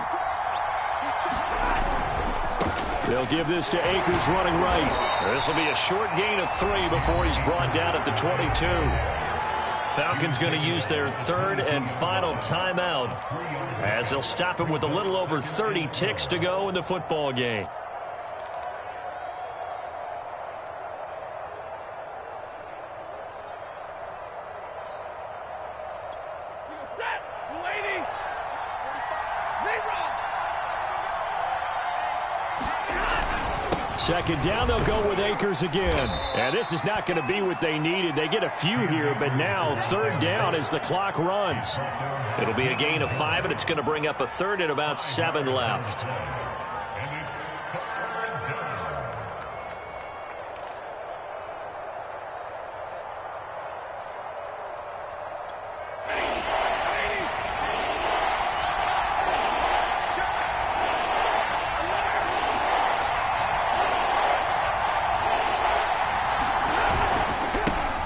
They'll give this to Akers running right. This will be a short gain of 3 before he's brought down at the 22. Falcons going to use their 3rd and final timeout as they'll stop him with a little over 30 ticks to go in the football game. Second down, they'll go with Akers again. And this is not going to be what they needed. They get a few here, but now 3rd down as the clock runs. It'll be a gain of 5, and it's going to bring up a 3rd and about 7 left.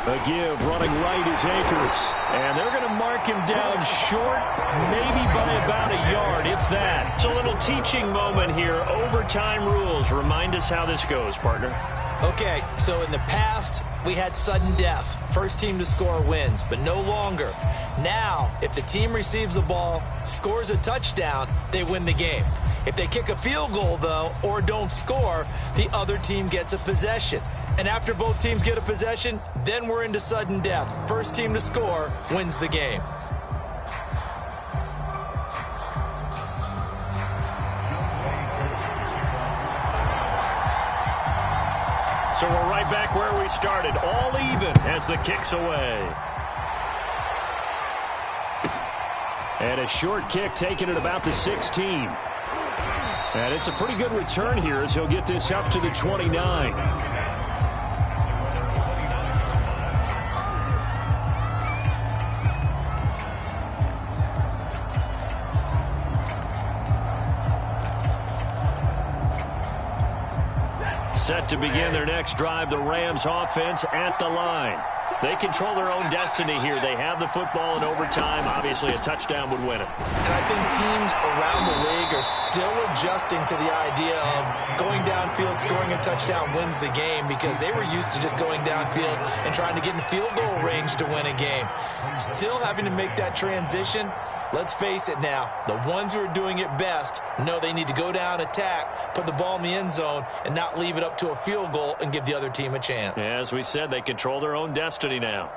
A give, running right is Akers. And they're going to mark him down short, maybe by about a yard, if that. It's a little teaching moment here. Overtime rules. Remind us how this goes, partner. Okay, so in the past, we had sudden death. First team to score wins, but no longer. Now, if the team receives the ball, scores a touchdown, they win the game. If they kick a field goal, though, or don't score, the other team gets a possession. And after both teams get a possession, then we're into sudden death. First team to score wins the game. So we're right back where we started, all even as the kick's away. And a short kick taken at about the 16. And it's a pretty good return here as he'll get this up to the 29. Set to begin their next drive, the Rams offense at the line. They control their own destiny here. They have the football in overtime. Obviously, a touchdown would win it. And I think teams around the league are still adjusting to the idea of going downfield, scoring a touchdown wins the game, because they were used to just going downfield and trying to get in field goal range to win a game. Still having to make that transition. Let's face it now, the ones who are doing it best know they need to go down, attack, put the ball in the end zone, and not leave it up to a field goal and give the other team a chance. As we said, they control their own destiny now.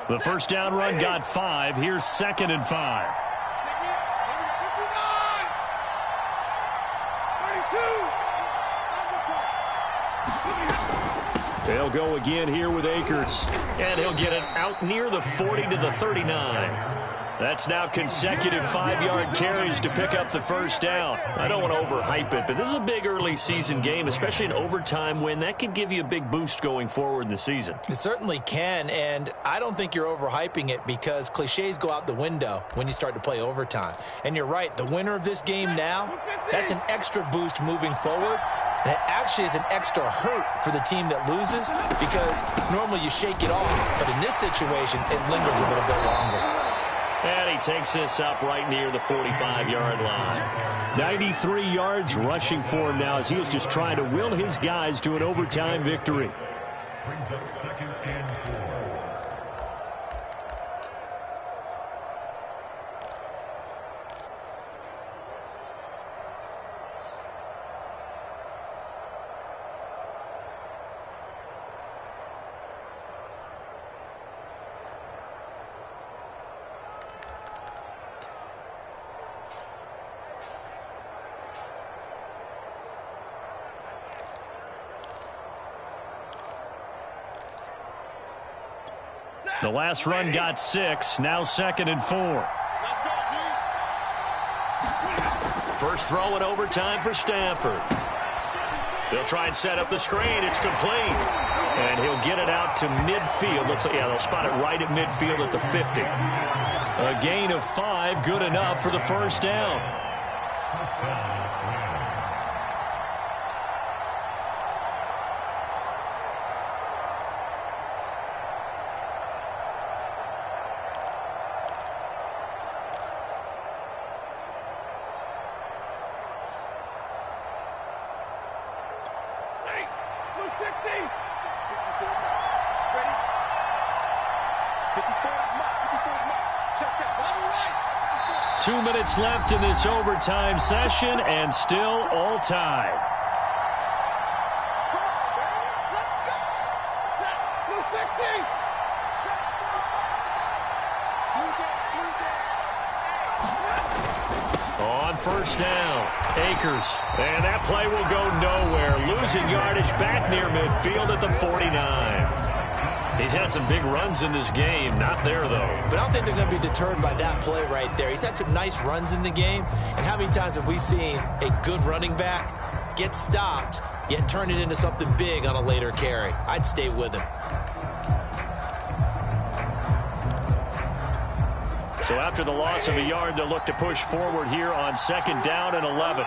The first down run got 5. Here's 2nd and 5. They'll go again here with Akers. And he'll get it out near the 40 to the 39. That's now consecutive 5-yard carries to pick up the first down. I don't want to overhype it, but this is a big early season game, especially an overtime win. That could give you a big boost going forward in the season. It certainly can, and I don't think you're overhyping it because cliches go out the window when you start to play overtime. And you're right, the winner of this game now, that's an extra boost moving forward. And it actually is an extra hurt for the team that loses because normally you shake it off. But in this situation, it lingers a little bit longer. And he takes this up right near the 45-yard line. 93 yards rushing for him now as he is just trying to will his guys to an overtime victory. Brings up 2nd and 4. The last run got 6, now 2nd and 4. First throw in overtime for Stafford. They'll try and set up the screen. It's complete. And he'll get it out to midfield. Looks like, yeah, they'll spot it right at midfield at the 50. A gain of 5, good enough for the first down. Two minutes left in this overtime session, and still all tied. On first down, Akers. And that play will go nowhere. Losing yardage back near midfield at the 49. He's had some big runs in this game. Not there, though. But I don't think they're going to be deterred by that play right there. He's had some nice runs in the game. And how many times have we seen a good running back get stopped, yet turn it into something big on a later carry? I'd stay with him. So after the loss of a yard, they'll look to push forward here on 2nd down and 11.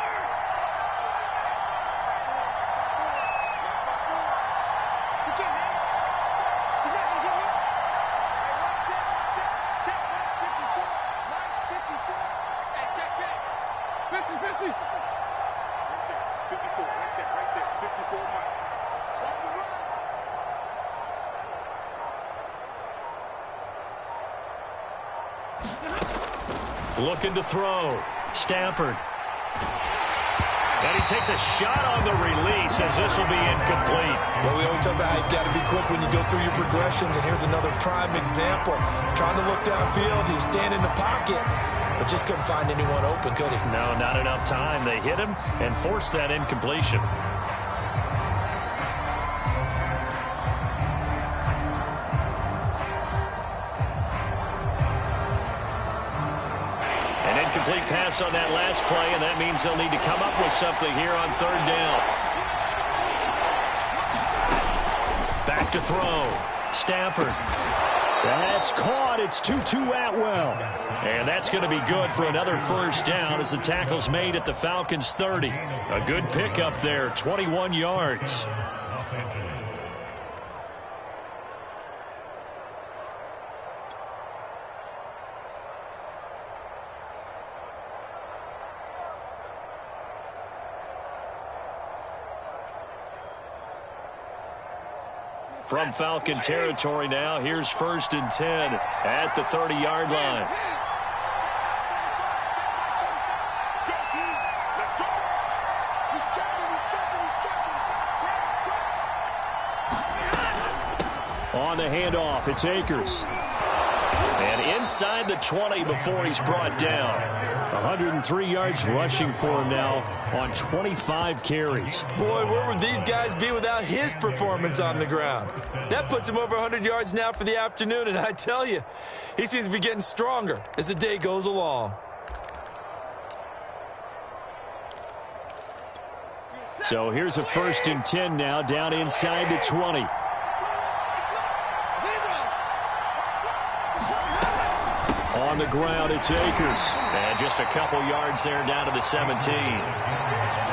Looking to throw. Stafford. And he takes a shot on the release as this will be incomplete. Well, we always talk about how you've got to be quick when you go through your progressions, and here's another prime example. Trying to look downfield, he was standing in the pocket, but just couldn't find anyone open, could he? No, not enough time. They hit him and forced that incompletion. Complete pass on that last play, and that means they'll need to come up with something here on 3rd down. Back to throw. Stafford. That's caught. It's 2-2 Atwell. And that's going to be good for another first down as the tackle's made at the Falcons' 30. A good pickup there, 21 yards. From Falcon territory now, here's 1st and 10 at the 30-yard line. On the handoff, it's Akers. And inside the 20 before he's brought down. 103 yards rushing for him now on 25 carries. Boy, where would these guys be without his performance on the ground? That puts him over 100 yards now for the afternoon, and I tell you, he seems to be getting stronger as the day goes along. So here's a 1st and 10 now, down inside the 20. On the ground, it's Akers. And just a couple yards there down to the 17.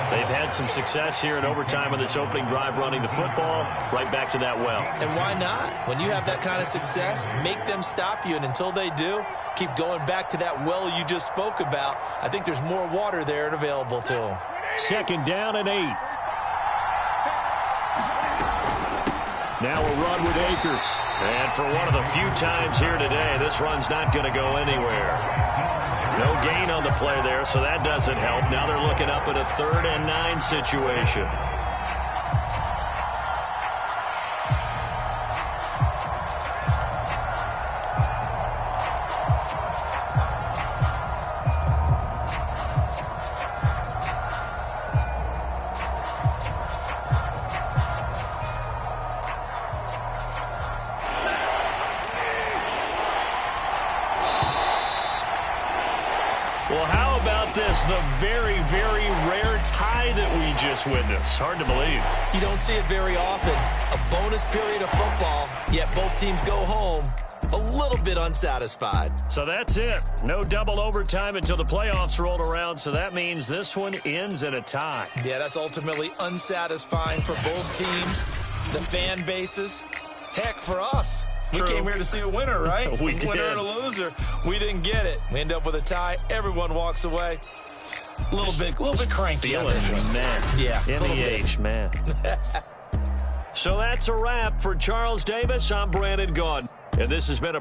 They've had some success here in overtime of this opening drive running the football right back to that well. And why not? When you have that kind of success, make them stop you, and until they do, keep going back to that well you just spoke about. I think there's more water there and available to them. 2nd down and 8. Now a run with Akers. And for one of the few times here today, this run's not going to go anywhere. No gain on the play there, so that doesn't help. Now they're looking up at a 3rd and 9 situation. Well, how about this? The very, very rare tie that we just witnessed. Hard to believe. You don't see it very often. A bonus period of football, yet both teams go home a little bit unsatisfied. So that's it. No double overtime until the playoffs roll around, so that means this one ends in a tie. Yeah, that's ultimately unsatisfying for both teams, the fan bases. Heck, for us. True. We came here to see a winner, right? We did. Winner and a loser. We didn't get it. We end up with a tie. Everyone walks away. A little bit cranky on this one. Man. Yeah. NEH, man. So that's a wrap for Charles Davis. I'm Brandon Gaudin. And this has been a